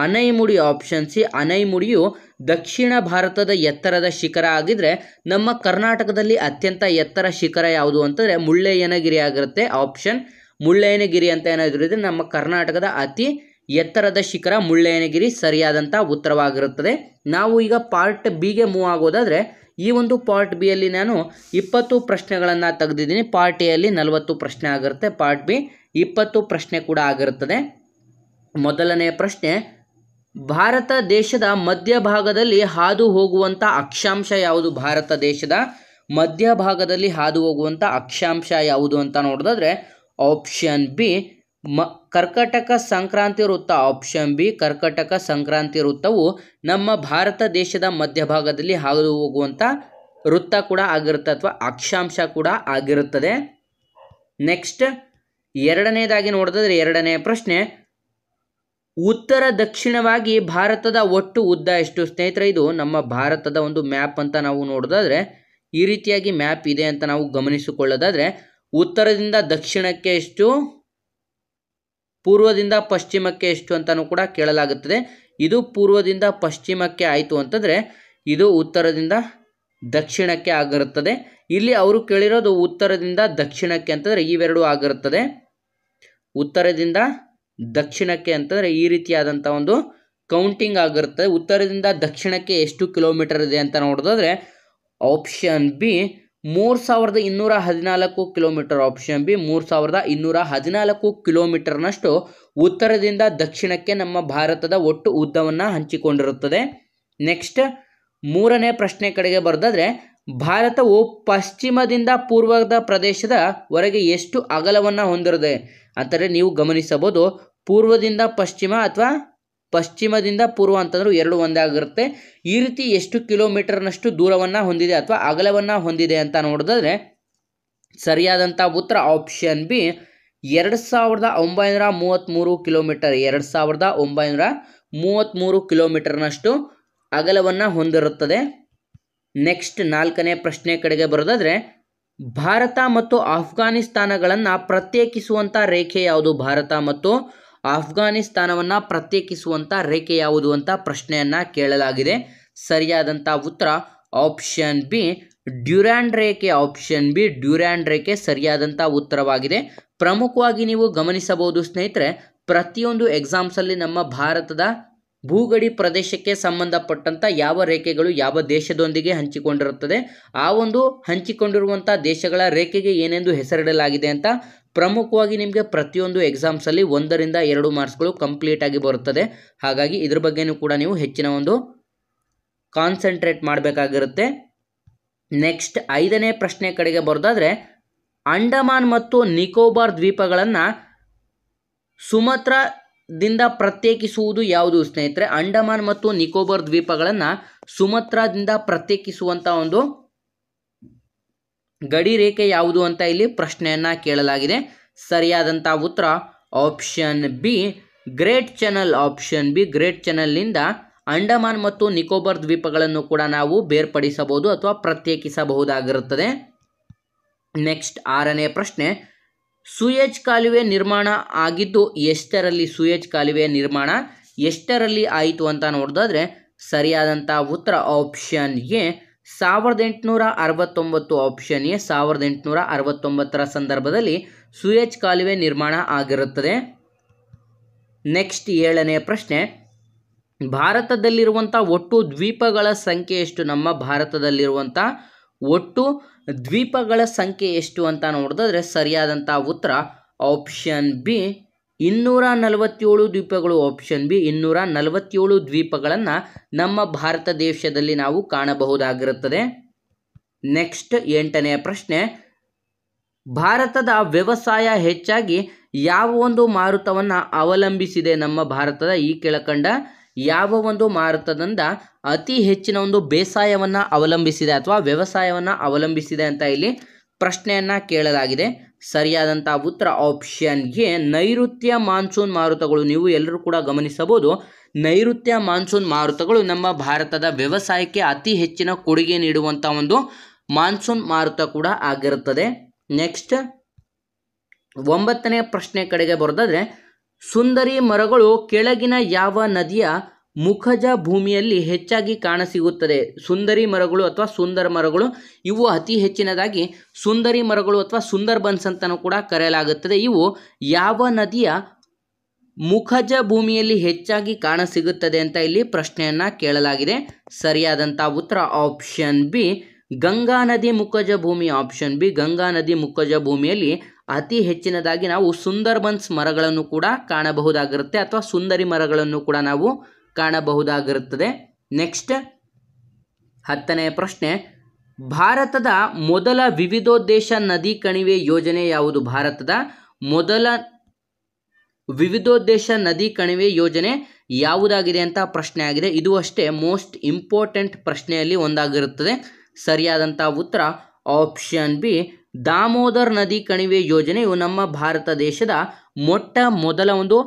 ಅನೈಮುಡಿ. ಆಪ್ಷನ್ ಸಿ ಅನೈಮುಡಿಯು ದಕ್ಷಿಣ ಭಾರತದ ಎತ್ತರದ ಶಿಖರ ಆಗಿದ್ರೆ ನಮ್ಮ ಕರ್ನಾಟಕದಲ್ಲಿ ಅತ್ಯಂತ ಎತ್ತರ ಶಿಖರ ಯಾವುದು ಅಂತಂದರೆ ಮುಳ್ಳಯ್ಯನಗಿರಿ ಆಗಿರುತ್ತೆ. ಆಪ್ಷನ್ ಮುಳ್ಳಯ್ಯನಗಿರಿ ಅಂತ ಏನಾದರೂ ಇದ್ರೆ ನಮ್ಮ ಕರ್ನಾಟಕದ ಅತಿ ಎತ್ತರದ ಶಿಖರ ಮುಳ್ಳಯ್ಯನಗಿರಿ ಸರಿಯಾದಂಥ ಉತ್ತರವಾಗಿರುತ್ತದೆ. ನಾವು ಈಗ ಪಾರ್ಟ್ ಬಿಗೆ ಮೂವ್ ಆಗೋದಾದರೆ ಈ ಒಂದು ಪಾರ್ಟ್ ಬಿಯಲ್ಲಿ ನಾನು 20 ಪ್ರಶ್ನೆಗಳನ್ನು ತೆಗೆದಿದ್ದೀನಿ. ಪಾರ್ಟ್ ಎಯಲ್ಲಿ 40 ಪ್ರಶ್ನೆ ಆಗಿರುತ್ತೆ. ಪಾರ್ಟ್ ಬಿ 20 ಪ್ರಶ್ನೆ ಕೂಡ ಆಗಿರುತ್ತದೆ. ಮೊದಲನೇ ಪ್ರಶ್ನೆ ಭಾರತ ದೇಶದ ಮಧ್ಯಭಾಗದಲ್ಲಿ ಹಾದು ಹೋಗುವಂಥ ಅಕ್ಷಾಂಶ ಯಾವುದು? ಭಾರತ ದೇಶದ ಮಧ್ಯಭಾಗದಲ್ಲಿ ಹಾದು ಹೋಗುವಂಥ ಅಕ್ಷಾಂಶ ಯಾವುದು ಅಂತ ನೋಡೋದಾದ್ರೆ ಆಪ್ಷನ್ ಬಿ ಕರ್ಕಟಕ ಸಂಕ್ರಾಂತಿ ವೃತ್ತ. ಆಪ್ಷನ್ ಬಿ ಕರ್ಕಟಕ ಸಂಕ್ರಾಂತಿ ವೃತ್ತವು ನಮ್ಮ ಭಾರತ ದೇಶದ ಮಧ್ಯಭಾಗದಲ್ಲಿ ಹಾದು ಹೋಗುವಂಥ ವೃತ್ತ ಕೂಡ ಆಗಿರುತ್ತೆ ಅಥವಾ ಅಕ್ಷಾಂಶ ಕೂಡ ಆಗಿರುತ್ತದೆ. ನೆಕ್ಸ್ಟ್ ಎರಡನೇದಾಗಿ ನೋಡಿದ್ರೆ ಎರಡನೇ ಪ್ರಶ್ನೆ ಉತ್ತರ ದಕ್ಷಿಣವಾಗಿ ಭಾರತದ ಒಟ್ಟು ಉದ್ದ ಎಷ್ಟು? ಸ್ನೇಹಿತರೆ, ಇದು ನಮ್ಮ ಭಾರತದ ಒಂದು ಮ್ಯಾಪ್ ಅಂತ ನಾವು ನೋಡೋದಾದ್ರೆ ಈ ರೀತಿಯಾಗಿ ಮ್ಯಾಪ್ ಇದೆ ಅಂತ ನಾವು ಗಮನಿಸಿಕೊಳ್ಳೋದಾದ್ರೆ ಉತ್ತರದಿಂದ ದಕ್ಷಿಣಕ್ಕೆ ಎಷ್ಟು, ಪೂರ್ವದಿಂದ ಪಶ್ಚಿಮಕ್ಕೆ ಎಷ್ಟು ಅಂತಾನೂ ಕೂಡ ಕೇಳಲಾಗುತ್ತದೆ. ಇದು ಪೂರ್ವದಿಂದ ಪಶ್ಚಿಮಕ್ಕೆ ಆಯಿತು ಅಂತಂದರೆ ಇದು ಉತ್ತರದಿಂದ ದಕ್ಷಿಣಕ್ಕೆ ಆಗಿರುತ್ತದೆ. ಇಲ್ಲಿ ಅವರು ಕೇಳಿರೋದು ಉತ್ತರದಿಂದ ದಕ್ಷಿಣಕ್ಕೆ ಅಂತಂದರೆ ಇವೆರಡು ಆಗಿರುತ್ತದೆ. ಉತ್ತರದಿಂದ ದಕ್ಷಿಣಕ್ಕೆ ಅಂತಂದರೆ ಈ ರೀತಿಯಾದಂಥ ಒಂದು ಕೌಂಟಿಂಗ್ ಆಗಿರುತ್ತದೆ. ಉತ್ತರದಿಂದ ದಕ್ಷಿಣಕ್ಕೆ ಎಷ್ಟು ಕಿಲೋಮೀಟರ್ ಇದೆ ಅಂತ ನೋಡೋದಾದ್ರೆ option B 3214 kilometre. Option B 3214 ಕಿಲೋಮೀಟರ್ನಷ್ಟು ಉತ್ತರದಿಂದ ದಕ್ಷಿಣಕ್ಕೆ ನಮ್ಮ ಭಾರತದ ಒಟ್ಟು ಉದ್ದವನ್ನು ಹಂಚಿಕೊಂಡಿರುತ್ತದೆ. ನೆಕ್ಸ್ಟ್ ಮೂರನೇ ಪ್ರಶ್ನೆ ಕಡೆಗೆ ಬರೋದಾದ್ರೆ ಭಾರತವು ಪಶ್ಚಿಮದಿಂದ ಪೂರ್ವದ ಪ್ರದೇಶದ ವರೆಗೆ ಎಷ್ಟು ಅಗಲವನ್ನು ಹೊಂದಿರದೆ ಅಂದರೆ ನೀವು ಗಮನಿಸಬಹುದು. ಪೂರ್ವದಿಂದ ಪಶ್ಚಿಮ ಅಥವಾ ಪಶ್ಚಿಮದಿಂದ ಪೂರ್ವ ಅಂತಂದ್ರೂ ಎರಡು ಒಂದೇ ಆಗಿರುತ್ತೆ. ಈ ರೀತಿ ಎಷ್ಟು ಕಿಲೋಮೀಟರ್ನಷ್ಟು ದೂರವನ್ನು ಹೊಂದಿದೆ ಅಥವಾ ಅಗಲವನ್ನು ಹೊಂದಿದೆ ಅಂತ ನೋಡೋದಾದ್ರೆ ಸರಿಯಾದಂಥ ಉತ್ತರ ಆಪ್ಷನ್ ಬಿ 2933 ಕಿಲೋಮೀಟರ್. 2933 ಕಿಲೋಮೀಟರ್ನಷ್ಟು ಅಗಲವನ್ನು ಹೊಂದಿರುತ್ತದೆ. ನೆಕ್ಸ್ಟ್ ನಾಲ್ಕನೇ ಪ್ರಶ್ನೆ ಕಡೆಗೆ ಬರೋದಾದ್ರೆ ಭಾರತ ಮತ್ತು ಆಫ್ಘಾನಿಸ್ತಾನಗಳನ್ನು ಪ್ರತ್ಯೇಕಿಸುವಂಥ ರೇಖೆ ಯಾವುದು? ಭಾರತ ಮತ್ತು ಆಫ್ಘಾನಿಸ್ತಾನವನ್ನು ಪ್ರತ್ಯೇಕಿಸುವಂಥ ರೇಖೆ ಯಾವುದು ಅಂತ ಪ್ರಶ್ನೆಯನ್ನು ಕೇಳಲಾಗಿದೆ. ಸರಿಯಾದಂಥ ಉತ್ತರ ಆಪ್ಷನ್ ಬಿ ಡ್ಯೂರಾಂಡ್ ರೇಖೆ. ಆಪ್ಷನ್ ಬಿ ಡ್ಯೂರಾಂಡ್ ರೇಖೆ ಸರಿಯಾದಂಥ ಉತ್ತರವಾಗಿದೆ. ಪ್ರಮುಖವಾಗಿ ನೀವು ಗಮನಿಸಬಹುದು ಸ್ನೇಹಿತರೆ, ಪ್ರತಿಯೊಂದು ಎಕ್ಸಾಮ್ಸಲ್ಲಿ ನಮ್ಮ ಭಾರತದ ಭೂಗಡಿ ಪ್ರದೇಶಕ್ಕೆ ಸಂಬಂಧಪಟ್ಟಂಥ ಯಾವ ರೇಖೆಗಳು ಯಾವ ದೇಶದೊಂದಿಗೆ ಹಂಚಿಕೊಂಡಿರುತ್ತದೆ, ಆ ಒಂದು ಹಂಚಿಕೊಂಡಿರುವಂಥ ದೇಶಗಳ ರೇಖೆಗೆ ಏನೆಂದು ಹೆಸರಿಡಲಾಗಿದೆ ಅಂತ ಪ್ರಮುಖವಾಗಿ ನಿಮಗೆ ಪ್ರತಿಯೊಂದು ಎಕ್ಸಾಮ್ಸಲ್ಲಿ 1ರಿಂದ 2 ಮಾರ್ಕ್ಸ್ಗಳು ಕಂಪ್ಲೀಟ್ ಆಗಿ ಬರುತ್ತದೆ. ಹಾಗಾಗಿ ಇದ್ರ ಬಗ್ಗೆನೂ ಕೂಡ ನೀವು ಹೆಚ್ಚಿನ ಒಂದು ಕಾನ್ಸಂಟ್ರೇಟ್ ಮಾಡಬೇಕಾಗಿರುತ್ತೆ. ನೆಕ್ಸ್ಟ್ ಐದನೇ ಪ್ರಶ್ನೆ ಕಡೆಗೆ ಬರೋದಾದ್ರೆ ಅಂಡಮಾನ್ ಮತ್ತು ನಿಕೋಬಾರ್ ದ್ವೀಪಗಳನ್ನು ಸುಮತ್ರಾದಿಂದ ಪ್ರತ್ಯೇಕಿಸುವುದು ಯಾವುದು? ಸ್ನೇಹಿತರೆ, ಅಂಡಮಾನ್ ಮತ್ತು ನಿಕೋಬಾರ್ ದ್ವೀಪಗಳನ್ನು ಸುಮತ್ರಾದಿಂದ ಪ್ರತ್ಯೇಕಿಸುವಂಥ ಒಂದು ಗಡಿ ರೇಖೆ ಯಾವುದು ಅಂತ ಇಲ್ಲಿ ಪ್ರಶ್ನೆಯನ್ನು ಕೇಳಲಾಗಿದೆ. ಸರಿಯಾದಂಥ ಉತ್ತರ option B great channel. Option B great ಚಾನಲ್ನಿಂದ ಅಂಡಮಾನ್ ಮತ್ತು ನಿಕೋಬಾರ್ ದ್ವೀಪಗಳನ್ನು ಕೂಡ ನಾವು ಬೇರ್ಪಡಿಸಬಹುದು ಅಥವಾ ಪ್ರತ್ಯೇಕಿಸಬಹುದಾಗಿರುತ್ತದೆ. ನೆಕ್ಸ್ಟ್ ಆರನೇ ಪ್ರಶ್ನೆ ಸೂಯೆಜ್ ಕಾಲುವೆ ನಿರ್ಮಾಣ ಆಗಿದ್ದು ಎಷ್ಟರಲ್ಲಿ? ಸೂಯೆಜ್ ಕಾಲುವೆ ನಿರ್ಮಾಣ ಎಷ್ಟರಲ್ಲಿ ಆಯಿತು ಅಂತ ನೋಡೋದಾದ್ರೆ ಸರಿಯಾದಂಥ ಉತ್ತರ ಆಪ್ಷನ್ ಎ 1869. ಆಪ್ಷನ್ ಎ 1869ರ ಸಂದರ್ಭದಲ್ಲಿ ಸೂಯೆಜ್ ಕಾಲುವೆ ನಿರ್ಮಾಣ ಆಗಿರುತ್ತದೆ. ನೆಕ್ಸ್ಟ್ ಏಳನೇ ಪ್ರಶ್ನೆ ಭಾರತದಲ್ಲಿರುವಂಥ ಒಟ್ಟು ದ್ವೀಪಗಳ ಸಂಖ್ಯೆ ಎಷ್ಟು? ನಮ್ಮ ಭಾರತದಲ್ಲಿರುವಂಥ ಒಟ್ಟು ದ್ವೀಪಗಳ ಸಂಖ್ಯೆ ಎಷ್ಟು ಅಂತ ನೋಡೋದಾದ್ರೆ ಸರಿಯಾದಂಥ ಉತ್ತರ ಆಪ್ಷನ್ ಬಿ 247 ದ್ವೀಪಗಳು. ಆಪ್ಷನ್ ಬಿ 247 ದ್ವೀಪಗಳನ್ನು ನಮ್ಮ ಭಾರತ ದೇಶದಲ್ಲಿ ನಾವು ಕಾಣಬಹುದಾಗಿರುತ್ತದೆ. ನೆಕ್ಸ್ಟ್ ಎಂಟನೇ ಪ್ರಶ್ನೆ ಭಾರತದ ವ್ಯವಸಾಯ ಹೆಚ್ಚಾಗಿ ಯಾವ ಒಂದು ಮಾರುತವನ್ನು ಅವಲಂಬಿಸಿದೆ? ನಮ್ಮ ಭಾರತದ ಈ ಕೆಳಕಂಡ ಯಾವ ಒಂದು ಮಾರುತದಿಂದ ಅತಿ ಹೆಚ್ಚಿನ ಒಂದು ಬೇಸಾಯವನ್ನು ಅವಲಂಬಿಸಿದೆ ಅಥವಾ ವ್ಯವಸಾಯವನ್ನು ಅವಲಂಬಿಸಿದೆ ಅಂತ ಇಲ್ಲಿ ಪ್ರಶ್ನೆಯನ್ನು ಕೇಳಲಾಗಿದೆ. ಸರಿಯಾದಂಥ ಉತ್ತರ ಆಪ್ಷನ್ ಎ ನೈಋತ್ಯ ಮಾನ್ಸೂನ್ ಮಾರುತಗಳು. ನೀವು ಎಲ್ಲರೂ ಕೂಡ ಗಮನಿಸಬಹುದು, ನೈಋತ್ಯ ಮಾನ್ಸೂನ್ ಮಾರುತಗಳು ನಮ್ಮ ಭಾರತದ ವ್ಯವಸಾಯಕ್ಕೆ ಅತಿ ಹೆಚ್ಚಿನ ಕೊಡುಗೆ ನೀಡುವಂಥ ಒಂದು ಮಾನ್ಸೂನ್ ಮಾರುತ ಕೂಡ ಆಗಿರುತ್ತದೆ. ನೆಕ್ಸ್ಟ್ ಒಂಬತ್ತನೇ ಪ್ರಶ್ನೆ ಕಡೆಗೆ ಬರೋದಾದ್ರೆ ಸುಂದರಿ ಮರಗಳು ಕೆಳಗಿನ ಯಾವ ನದಿಯ ಮುಖಜ ಭೂಮಿಯಲ್ಲಿ ಹೆಚ್ಚಾಗಿ ಕಾಣಸಿಗುತ್ತದೆ? ಸುಂದರಿ ಮರಗಳು ಅಥವಾ ಸುಂದರ ಮರಗಳು ಇವು ಅತಿ ಹೆಚ್ಚಿನದಾಗಿ ಸುಂದರಿ ಮರಗಳು ಅಥವಾ ಸುಂದರ್ಬನ್ಸ್ ಅಂತಲೂ ಕೂಡ ಕರೆಯಲಾಗುತ್ತದೆ. ಇವು ಯಾವ ನದಿಯ ಮುಖಜ ಭೂಮಿಯಲ್ಲಿ ಹೆಚ್ಚಾಗಿ ಕಾಣಸಿಗುತ್ತದೆ ಅಂತ ಇಲ್ಲಿ ಪ್ರಶ್ನೆಯನ್ನು ಕೇಳಲಾಗಿದೆ. ಸರಿಯಾದಂಥ ಉತ್ತರ ಆಪ್ಷನ್ ಬಿ ಗಂಗಾ ನದಿ ಮುಖಜ ಭೂಮಿ. ಆಪ್ಷನ್ ಬಿ ಗಂಗಾ ನದಿ ಮುಖಜ ಭೂಮಿಯಲ್ಲಿ ಅತಿ ಹೆಚ್ಚಿನದಾಗಿ ನಾವು ಸುಂದರ್ಬನ್ಸ್ ಮರಗಳನ್ನು ಕೂಡ ಕಾಣಬಹುದಾಗಿರುತ್ತೆ ಅಥವಾ ಸುಂದರಿ ಮರಗಳನ್ನು ಕೂಡ ನಾವು ಕಾಣಬಹುದಾಗಿರುತ್ತದೆ. ನೆಕ್ಸ್ಟ್ 10ನೇ ಪ್ರಶ್ನೆ ಭಾರತದ ಮೊದಲ ವಿವಿಧೋದ್ದೇಶ ನದಿ ಕಣಿವೆ ಯೋಜನೆ ಯಾವುದು? ಭಾರತದ ಮೊದಲ ವಿವಿಧೋದ್ದೇಶ ನದಿ ಕಣಿವೆ ಯೋಜನೆ ಯಾವುದಾಗಿದೆ ಅಂತ ಪ್ರಶ್ನೆ ಆಗಿದೆ. ಇದು ಅಷ್ಟೇ ಮೋಸ್ಟ್ ಇಂಪಾರ್ಟೆಂಟ್ ಪ್ರಶ್ನೆಯಲ್ಲಿ ಒಂದಾಗಿರುತ್ತದೆ. ಸರಿಯಾದಂಥ ಉತ್ತರ ಆಪ್ಷನ್ ಬಿ ದಾಮೋದರ್ ನದಿ ಕಣಿವೆ ಯೋಜನೆಯು ನಮ್ಮ ಭಾರತ ದೇಶದ ಮೊಟ್ಟ ಮೊದಲ ಒಂದು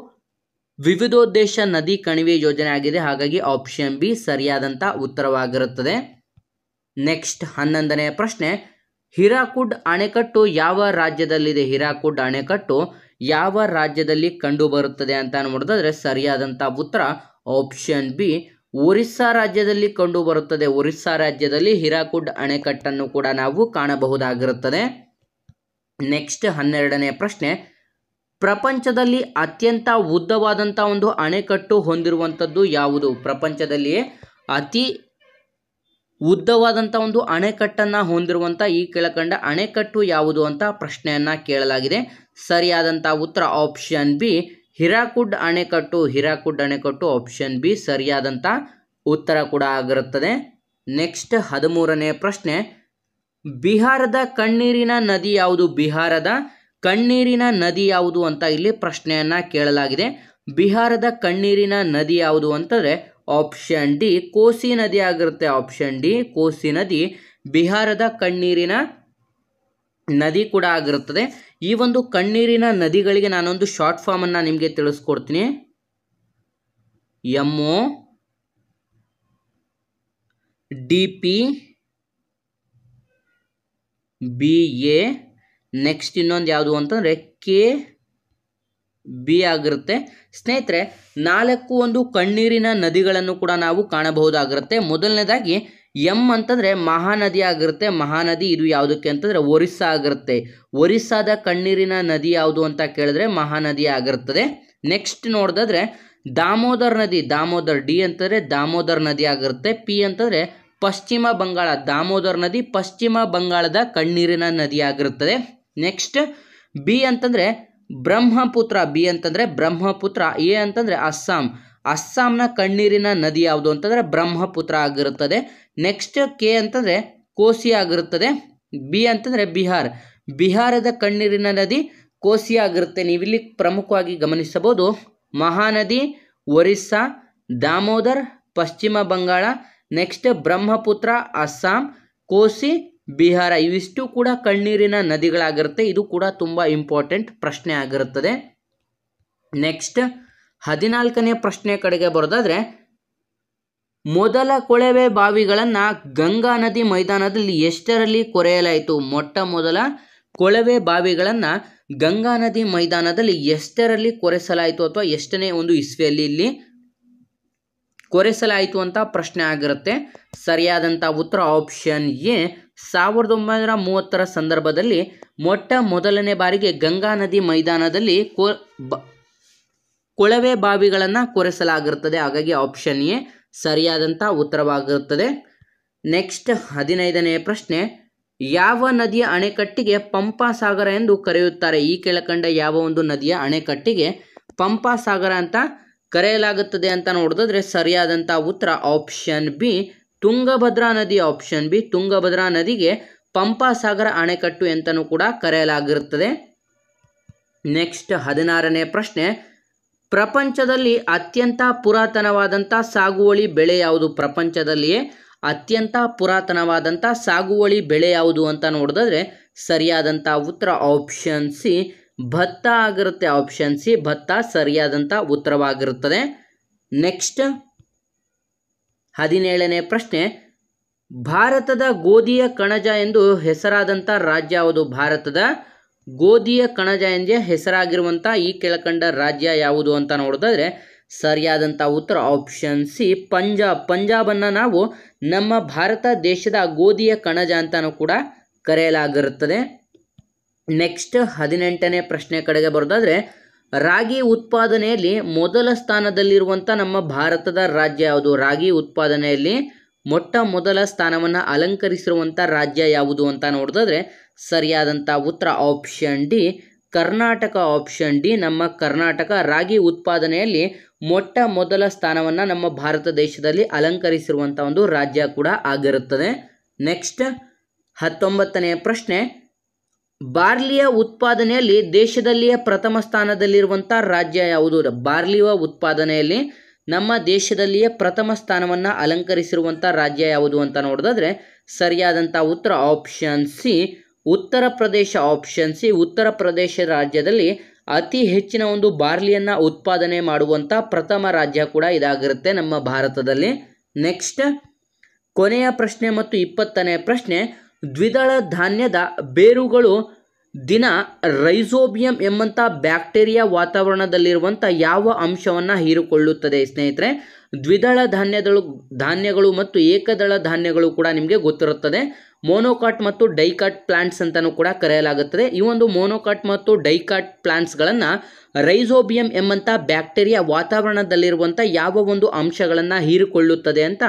ವಿವಿಧೋದ್ದೇಶ ನದಿ ಕಣಿವೆ ಯೋಜನೆ ಆಗಿದೆ. ಹಾಗಾಗಿ ಆಪ್ಷನ್ ಬಿ ಸರಿಯಾದಂಥ ಉತ್ತರವಾಗಿರುತ್ತದೆ. ನೆಕ್ಸ್ಟ್ 11ನೇ ಪ್ರಶ್ನೆ, ಹಿರಾಕುಡ್ ಅಣೆಕಟ್ಟು ಯಾವ ರಾಜ್ಯದಲ್ಲಿದೆ? ಹಿರಾಕುಡ್ ಅಣೆಕಟ್ಟು ಯಾವ ರಾಜ್ಯದಲ್ಲಿ ಕಂಡು ಬರುತ್ತದೆ ಅಂತ ನೋಡಿದ್ರೆ ಸರಿಯಾದಂಥ ಉತ್ತರ ಆಪ್ಷನ್ ಬಿ ಒರಿಸ್ಸಾ ರಾಜ್ಯದಲ್ಲಿ ಕಂಡು ಬರುತ್ತದೆ. ಒರಿಸ್ಸಾ ರಾಜ್ಯದಲ್ಲಿ ಹಿರಾಕುಡ್ ಅಣೆಕಟ್ಟನ್ನು ಕೂಡ ನಾವು ಕಾಣಬಹುದಾಗಿರುತ್ತದೆ. ನೆಕ್ಸ್ಟ್ 12ನೇ ಪ್ರಶ್ನೆ, ಪ್ರಪಂಚದಲ್ಲಿ ಅತ್ಯಂತ ಉದ್ದವಾದಂಥ ಒಂದು ಅಣೆಕಟ್ಟು ಹೊಂದಿರುವಂಥದ್ದು ಯಾವುದು? ಪ್ರಪಂಚದಲ್ಲಿಯೇ ಅತಿ ಉದ್ದವಾದಂಥ ಒಂದು ಅಣೆಕಟ್ಟನ್ನು ಹೊಂದಿರುವಂಥ ಈ ಕೆಳಕಂಡ ಅಣೆಕಟ್ಟು ಯಾವುದು ಅಂತ ಪ್ರಶ್ನೆಯನ್ನು ಕೇಳಲಾಗಿದೆ. ಸರಿಯಾದಂಥ ಉತ್ತರ ಆಪ್ಷನ್ ಬಿ ಹಿರಾಕುಡ್ ಅಣೆಕಟ್ಟು. ಹಿರಾಕುಡ್ ಅಣೆಕಟ್ಟು ಆಪ್ಷನ್ ಬಿ ಸರಿಯಾದಂಥ ಉತ್ತರ ಕೂಡ ಆಗಿರುತ್ತದೆ. ನೆಕ್ಸ್ಟ್ 13ನೇ ಪ್ರಶ್ನೆ, ಬಿಹಾರದ ಕಣ್ಣೀರಿನ ನದಿ ಯಾವುದು? ಬಿಹಾರದ ಕಣ್ಣೀರಿನ ನದಿ ಯಾವುದು ಅಂತ ಇಲ್ಲಿ ಪ್ರಶ್ನೆಯನ್ನು ಕೇಳಲಾಗಿದೆ. ಬಿಹಾರದ ಕಣ್ಣೀರಿನ ನದಿ ಯಾವುದು ಅಂತಂದರೆ ಆಪ್ಷನ್ ಡಿ ಕೋಸಿ ನದಿ ಆಗಿರುತ್ತೆ. ಆಪ್ಷನ್ ಡಿ ಕೋಸಿ ನದಿ ಬಿಹಾರದ ಕಣ್ಣೀರಿನ ನದಿ ಕೂಡ ಆಗಿರುತ್ತದೆ. ಈ ಒಂದು ಕಣ್ಣೀರಿನ ನದಿಗಳಿಗೆ ನಾನೊಂದು ಶಾರ್ಟ್ ಫಾರ್ಮನ್ನು ನಿಮಗೆ ತಿಳಿಸ್ಕೊಡ್ತೀನಿ. MODPBA ನೆಕ್ಸ್ಟ್ ಇನ್ನೊಂದು ಯಾವುದು ಅಂತಂದರೆ KB ಆಗಿರುತ್ತೆ. ಸ್ನೇಹಿತರೆ, 4 ಒಂದು ಕಣ್ಣೀರಿನ ನದಿಗಳನ್ನು ಕೂಡ ನಾವು ಕಾಣಬಹುದಾಗಿರುತ್ತೆ. ಮೊದಲನೇದಾಗಿ ಎಂ ಅಂತಂದರೆ ಮಹಾನದಿ ಆಗಿರುತ್ತೆ. ಮಹಾನದಿ ಇದು ಯಾವುದಕ್ಕೆ ಅಂತಂದರೆ ಒರಿಸ್ಸಾ ಆಗಿರುತ್ತೆ. ಒರಿಸ್ಸಾದ ಕಣ್ಣೀರಿನ ನದಿ ಯಾವುದು ಅಂತ ಕೇಳಿದ್ರೆ ಮಹಾನದಿ ಆಗಿರುತ್ತದೆ. ನೆಕ್ಸ್ಟ್ ನೋಡಿದ್ರೆ ದಾಮೋದರ್ ನದಿ, ದಾಮೋದರ್ ಡಿ ಅಂತಂದರೆ ದಾಮೋದರ್ ನದಿ ಆಗಿರುತ್ತೆ. ಪಿ ಅಂತಂದರೆ ಪಶ್ಚಿಮ ಬಂಗಾಳ, ದಾಮೋದರ್ ನದಿ ಪಶ್ಚಿಮ ಬಂಗಾಳದ ಕಣ್ಣೀರಿನ ನದಿ ಆಗಿರುತ್ತದೆ. ನೆಕ್ಸ್ಟ್ ಬಿ ಅಂತಂದರೆ ಬ್ರಹ್ಮಪುತ್ರ, ಬಿ ಅಂತಂದರೆ ಬ್ರಹ್ಮಪುತ್ರ. ಎ ಅಂತಂದರೆ ಅಸ್ಸಾಂ, ಅಸ್ಸಾಂನ ಕಣ್ಣೀರಿನ ನದಿ ಯಾವುದು ಅಂತಂದರೆ ಬ್ರಹ್ಮಪುತ್ರ ಆಗಿರುತ್ತದೆ. ನೆಕ್ಸ್ಟ್ ಕೆ ಅಂತಂದರೆ ಕೋಸಿ ಆಗಿರುತ್ತದೆ. ಬಿ ಅಂತಂದರೆ ಬಿಹಾರ್, ಬಿಹಾರದ ಕಣ್ಣೀರಿನ ನದಿ ಕೋಸಿ ಆಗಿರುತ್ತೆ. ನೀವಿಲ್ಲಿ ಪ್ರಮುಖವಾಗಿ ಗಮನಿಸಬಹುದು ಮಹಾನದಿ ಒರಿಸ್ಸಾ, ದಾಮೋದರ್ ಪಶ್ಚಿಮ ಬಂಗಾಳ, ನೆಕ್ಸ್ಟ್ ಬ್ರಹ್ಮಪುತ್ರ ಅಸ್ಸಾಂ, ಕೋಸಿ ಬಿಹಾರ, ಇವಿಷ್ಟು ಕೂಡ ಕಣ್ಣೀರಿನ ನದಿಗಳಾಗಿರುತ್ತೆ. ಇದು ಕೂಡ ತುಂಬ ಇಂಪಾರ್ಟೆಂಟ್ ಪ್ರಶ್ನೆ ಆಗಿರುತ್ತದೆ. ನೆಕ್ಸ್ಟ್ 14ನೇ ಪ್ರಶ್ನೆ ಕಡೆಗೆ ಬರೋದಾದರೆ, ಮೊದಲ ಕೊಳವೆ ಬಾವಿಗಳನ್ನು ಗಂಗಾ ನದಿ ಮೈದಾನದಲ್ಲಿ ಎಷ್ಟರಲ್ಲಿ ಕೊರೆಯಲಾಯಿತು? ಮೊಟ್ಟ ಮೊದಲ ಕೊಳವೆ ಬಾವಿಗಳನ್ನು ಗಂಗಾ ನದಿ ಮೈದಾನದಲ್ಲಿ ಎಷ್ಟರಲ್ಲಿ ಕೊರೆಸಲಾಯಿತು ಅಥವಾ ಎಷ್ಟನೇ ಒಂದು ಇಸ್ವಿಯಲ್ಲಿ ಇಲ್ಲಿ ಕೊರೆಸಲಾಯಿತು ಅಂತ ಪ್ರಶ್ನೆ ಆಗಿರುತ್ತೆ. ಸರಿಯಾದಂಥ ಉತ್ತರ ಆಪ್ಷನ್ ಎ 1930ರ ಸಂದರ್ಭದಲ್ಲಿ ಮೊಟ್ಟ ಮೊದಲನೇ ಬಾರಿಗೆ ಗಂಗಾ ನದಿ ಮೈದಾನದಲ್ಲಿ ಕೊಳವೆ ಬಾವಿಗಳನ್ನು ಕೊರೆಸಲಾಗಿರುತ್ತದೆ. ಹಾಗಾಗಿ ಆಪ್ಷನ್ ಎ ಸರಿಯಾದಂಥ ಉತ್ತರವಾಗಿರುತ್ತದೆ. ನೆಕ್ಸ್ಟ್ 15ನೇ ಪ್ರಶ್ನೆ, ಯಾವ ನದಿಯ ಅಣೆಕಟ್ಟಿಗೆ ಪಂಪಾ ಸಾಗರ ಎಂದು ಕರೆಯುತ್ತಾರೆ? ಈ ಕೆಳಕಂಡ ಯಾವ ಒಂದು ನದಿಯ ಅಣೆಕಟ್ಟಿಗೆ ಪಂಪಾ ಸಾಗರ ಅಂತ ಕರೆಯಲಾಗುತ್ತದೆ ಅಂತ ನೋಡಿದ್ರೆ ಸರಿಯಾದಂಥ ಉತ್ತರ ಆಪ್ಷನ್ ಬಿ ತುಂಗಭದ್ರಾ ನದಿ. ಆಪ್ಷನ್ ಬಿ ತುಂಗಭದ್ರಾ ನದಿಗೆ ಪಂಪಾ ಸಾಗರ ಅಣೆಕಟ್ಟು ಅಂತಲೂ ಕೂಡ ಕರೆಯಲಾಗಿರುತ್ತದೆ. ನೆಕ್ಸ್ಟ್ 16ನೇ ಪ್ರಶ್ನೆ, ಪ್ರಪಂಚದಲ್ಲಿ ಅತ್ಯಂತ ಪುರಾತನವಾದಂಥ ಸಾಗುವಳಿ ಬೆಳೆ ಯಾವುದು? ಪ್ರಪಂಚದಲ್ಲಿಯೇ ಅತ್ಯಂತ ಪುರಾತನವಾದಂಥ ಸಾಗುವಳಿ ಬೆಳೆ ಯಾವುದು ಅಂತ ನೋಡಿದ್ರೆ ಸರಿಯಾದಂಥ ಉತ್ತರ ಆಪ್ಷನ್ ಸಿ ಭತ್ತ ಆಗಿರುತ್ತೆ. ಆಪ್ಷನ್ ಸಿ ಭತ್ತ ಸರಿಯಾದಂಥ ಉತ್ತರವಾಗಿರುತ್ತದೆ. ನೆಕ್ಸ್ಟ್ 17ನೇ ಪ್ರಶ್ನೆ, ಭಾರತದ ಗೋಧಿಯ ಕಣಜ ಎಂದು ಹೆಸರಾದಂಥ ರಾಜ್ಯ ಯಾವುದು? ಭಾರತದ ಗೋಧಿಯ ಕಣಜ ಎಂದೇ ಹೆಸರಾಗಿರುವಂಥ ಈ ಕೆಳಕಂಡ ರಾಜ್ಯ ಯಾವುದು ಅಂತ ನೋಡಿದ್ರೆ ಸರಿಯಾದಂಥ ಉತ್ತರ ಆಪ್ಷನ್ ಸಿ ಪಂಜಾಬ್. ಪಂಜಾಬನ್ನು ನಾವು ನಮ್ಮ ಭಾರತ ದೇಶದ ಗೋಧಿಯ ಕಣಜ ಅಂತಲೂ ಕೂಡ ಕರೆಯಲಾಗಿರುತ್ತದೆ. ನೆಕ್ಸ್ಟ್ 18ನೇ ಪ್ರಶ್ನೆ ಕಡೆಗೆ ಬರೋದಾದರೆ, ರಾಗಿ ಉತ್ಪಾದನೆಯಲ್ಲಿ ಮೊದಲ ಸ್ಥಾನದಲ್ಲಿರುವಂಥ ನಮ್ಮ ಭಾರತದ ರಾಜ್ಯ ಯಾವುದು? ರಾಗಿ ಉತ್ಪಾದನೆಯಲ್ಲಿ ಮೊಟ್ಟ ಮೊದಲ ಸ್ಥಾನವನ್ನು ಅಲಂಕರಿಸಿರುವಂಥ ರಾಜ್ಯ ಯಾವುದು ಅಂತ ನೋಡಿದ್ರೆ ಸರಿಯಾದಂಥ ಉತ್ತರ option D Karnataka. Option D ನಮ್ಮ ಕರ್ನಾಟಕ ರಾಗಿ ಉತ್ಪಾದನೆಯಲ್ಲಿ ಮೊಟ್ಟ ಮೊದಲ ಸ್ಥಾನವನ್ನು ನಮ್ಮ ಭಾರತ ದೇಶದಲ್ಲಿ ಅಲಂಕರಿಸಿರುವಂಥ ಒಂದು ರಾಜ್ಯ ಕೂಡ ಆಗಿರುತ್ತದೆ. ನೆಕ್ಸ್ಟ್ 19ನೇ ಪ್ರಶ್ನೆ, ಬಾರ್ಲಿಯ ಉತ್ಪಾದನೆಯಲ್ಲಿ ದೇಶದಲ್ಲಿಯೇ ಪ್ರಥಮ ಸ್ಥಾನದಲ್ಲಿರುವಂಥ ರಾಜ್ಯ ಯಾವುದು? ಬಾರ್ಲಿಯ ಉತ್ಪಾದನೆಯಲ್ಲಿ ನಮ್ಮ ದೇಶದಲ್ಲಿಯೇ ಪ್ರಥಮ ಸ್ಥಾನವನ್ನು ಅಲಂಕರಿಸಿರುವಂಥ ರಾಜ್ಯ ಯಾವುದು ಅಂತ ನೋಡಿದ್ರೆ ಸರಿಯಾದಂಥ ಉತ್ತರ option C Uttar Pradesh. Option C, Uttar Pradesh ರಾಜ್ಯದಲ್ಲಿ ಅತಿ ಹೆಚ್ಚಿನ ಒಂದು ಬಾರ್ಲಿಯನ್ನು ಉತ್ಪಾದನೆ ಮಾಡುವಂಥ ಪ್ರಥಮ ರಾಜ್ಯ ಕೂಡ ಇದಾಗಿರುತ್ತೆ ನಮ್ಮ ಭಾರತದಲ್ಲಿ. ನೆಕ್ಸ್ಟ್ ಕೊನೆಯ ಪ್ರಶ್ನೆ ಮತ್ತು 20ನೇ ಪ್ರಶ್ನೆ, ದ್ವಿದಳ ಧಾನ್ಯದ ಬೇರುಗಳು ದಿನ ರೈಸೋಬಿಯಂ ಎಂಬಂಥ ಬ್ಯಾಕ್ಟೀರಿಯಾ ವಾತಾವರಣದಲ್ಲಿರುವಂಥ ಯಾವ ಅಂಶವನ್ನು ಹೀರಿಕೊಳ್ಳುತ್ತದೆ ಸ್ನೇಹಿತರೆ? ದ್ವಿದಳ ಧಾನ್ಯಗಳು ಮತ್ತು ಏಕದಳ ಧಾನ್ಯಗಳು ಕೂಡ ನಿಮಗೆ ಗೊತ್ತಿರುತ್ತದೆ. ಮೋನೋಕಾಟ್ ಮತ್ತು ಡೈಕಾಟ್ ಪ್ಲಾಂಟ್ಸ್ ಅಂತಲೂ ಕೂಡ ಕರೆಯಲಾಗುತ್ತದೆ. ಈ ಒಂದು ಮೋನೋಕಾಟ್ ಮತ್ತು ಡೈಕಾಟ್ ಪ್ಲಾಂಟ್ಸ್ಗಳನ್ನು ರೈಸೋಬಿಯಂ ಎಂಬಂಥ ಬ್ಯಾಕ್ಟೀರಿಯಾ ವಾತಾವರಣದಲ್ಲಿರುವಂಥ ಯಾವ ಒಂದು ಅಂಶಗಳನ್ನು ಹೀರಿಕೊಳ್ಳುತ್ತದೆ ಅಂತ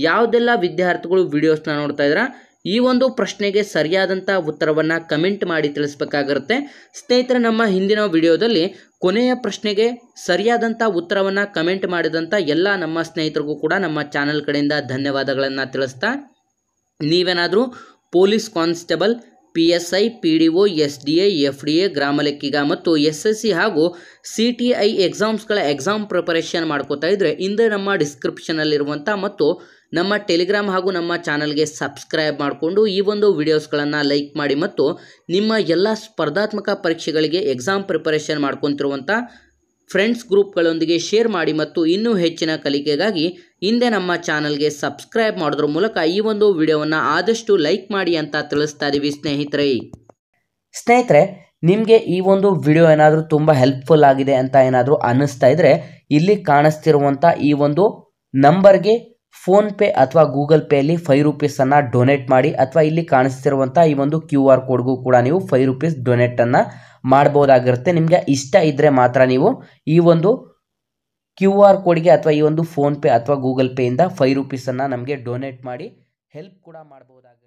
ಯಾವುದೆಲ್ಲ ವಿದ್ಯಾರ್ಥಿಗಳು ವಿಡಿಯೋಸ್ನ ನೋಡ್ತಾ ಇದ್ದೀರಾ, ಈ ಒಂದು ಪ್ರಶ್ನೆಗೆ ಸರಿಯಾದಂಥ ಉತ್ತರವನ್ನು ಕಮೆಂಟ್ ಮಾಡಿ ತಿಳಿಸ್ಬೇಕಾಗಿರುತ್ತೆ. ಸ್ನೇಹಿತರೆ, ನಮ್ಮ ಹಿಂದಿನ ವಿಡಿಯೋದಲ್ಲಿ ಕೊನೆಯ ಪ್ರಶ್ನೆಗೆ ಸರಿಯಾದಂಥ ಉತ್ತರವನ್ನು ಕಮೆಂಟ್ ಮಾಡಿದಂಥ ಎಲ್ಲ ನಮ್ಮ ಸ್ನೇಹಿತರಿಗೂ ಕೂಡ ನಮ್ಮ ಚಾನಲ್ ಕಡೆಯಿಂದ ಧನ್ಯವಾದಗಳನ್ನು ತಿಳಿಸ್ತಾ, ನೀವೇನಾದರೂ police constable, PSI, PDO, SDA, FDA, ಗ್ರಾಮ ಲೆಕ್ಕಿಗ ಮತ್ತು SSC ಹಾಗೂ CTI ಎಕ್ಸಾಮ್ಸ್ಗಳ ಎಕ್ಸಾಮ್ ಪ್ರಿಪರೇಷನ್ ಮಾಡ್ಕೋತಾ ಇದ್ದರೆ ಹಿಂದೆ ನಮ್ಮ ಡಿಸ್ಕ್ರಿಪ್ಷನಲ್ಲಿರುವಂಥ ಮತ್ತು ನಮ್ಮ ಟೆಲಿಗ್ರಾಮ್ ಹಾಗೂ ನಮ್ಮ ಚಾನಲ್ಗೆ ಸಬ್ಸ್ಕ್ರೈಬ್ ಮಾಡಿಕೊಂಡು ಈ ಒಂದು ವಿಡಿಯೋಸ್ಗಳನ್ನು ಲೈಕ್ ಮಾಡಿ ಮತ್ತು ನಿಮ್ಮ ಎಲ್ಲ ಸ್ಪರ್ಧಾತ್ಮಕ ಪರೀಕ್ಷೆಗಳಿಗೆ ಎಕ್ಸಾಮ್ ಪ್ರಿಪರೇಷನ್ ಮಾಡ್ಕೊತಿರುವಂಥ ಫ್ರೆಂಡ್ಸ್ ಗ್ರೂಪ್ಗಳೊಂದಿಗೆ ಶೇರ್ ಮಾಡಿ ಮತ್ತು ಇನ್ನೂ ಹೆಚ್ಚಿನ ಕಲಿಕೆಗಾಗಿ ಹಿಂದೆ ನಮ್ಮ ಚಾನಲ್ಗೆ ಸಬ್ಸ್ಕ್ರೈಬ್ ಮಾಡೋದ್ರ ಮೂಲಕ ಈ ಒಂದು ವಿಡಿಯೋವನ್ನು ಆದಷ್ಟು ಲೈಕ್ ಮಾಡಿ ಅಂತ ತಿಳಿಸ್ತಾ ಇದ್ದೀವಿ ಸ್ನೇಹಿತರೆ. ನಿಮಗೆ ಈ ಒಂದು ವಿಡಿಯೋ ಏನಾದರೂ ತುಂಬ ಹೆಲ್ಪ್ಫುಲ್ ಆಗಿದೆ ಅಂತ ಏನಾದರೂ ಅನ್ನಿಸ್ತಾ ಇದ್ದರೆ ಇಲ್ಲಿ ಕಾಣಿಸ್ತಿರುವಂಥ ಈ ಒಂದು ನಂಬರ್ಗೆ ಫೋನ್ಪೇ ಅಥವಾ ಗೂಗಲ್ ಪೇಯಲ್ಲಿ 5 ರೂಪೀಸನ್ನು ಡೊನೇಟ್ ಮಾಡಿ, ಅಥವಾ ಇಲ್ಲಿ ಕಾಣಿಸ್ತಿರುವಂಥ ಈ ಒಂದು QR ಕೋಡ್ಗೂ ಕೂಡ ನೀವು 5 ರೂಪೀಸ್ ಡೊನೇಟನ್ನು ಮಾಡ್ಬೋದಾಗಿರುತ್ತೆ. ನಿಮಗೆ ಇಷ್ಟ ಇದ್ದರೆ ಮಾತ್ರ ನೀವು ಈ ಒಂದು QR ಕೋಡ್ಗೆ ಅಥವಾ ಈ ಒಂದು ಫೋನ್ಪೇ ಅಥವಾ ಗೂಗಲ್ ಪೇಯಿಂದ 5 ರೂಪೀಸನ್ನು ನಮಗೆ ಡೊನೇಟ್ ಮಾಡಿ ಹೆಲ್ಪ್ ಕೂಡ ಮಾಡ್ಬೋದಾಗಿರುತ್ತೆ.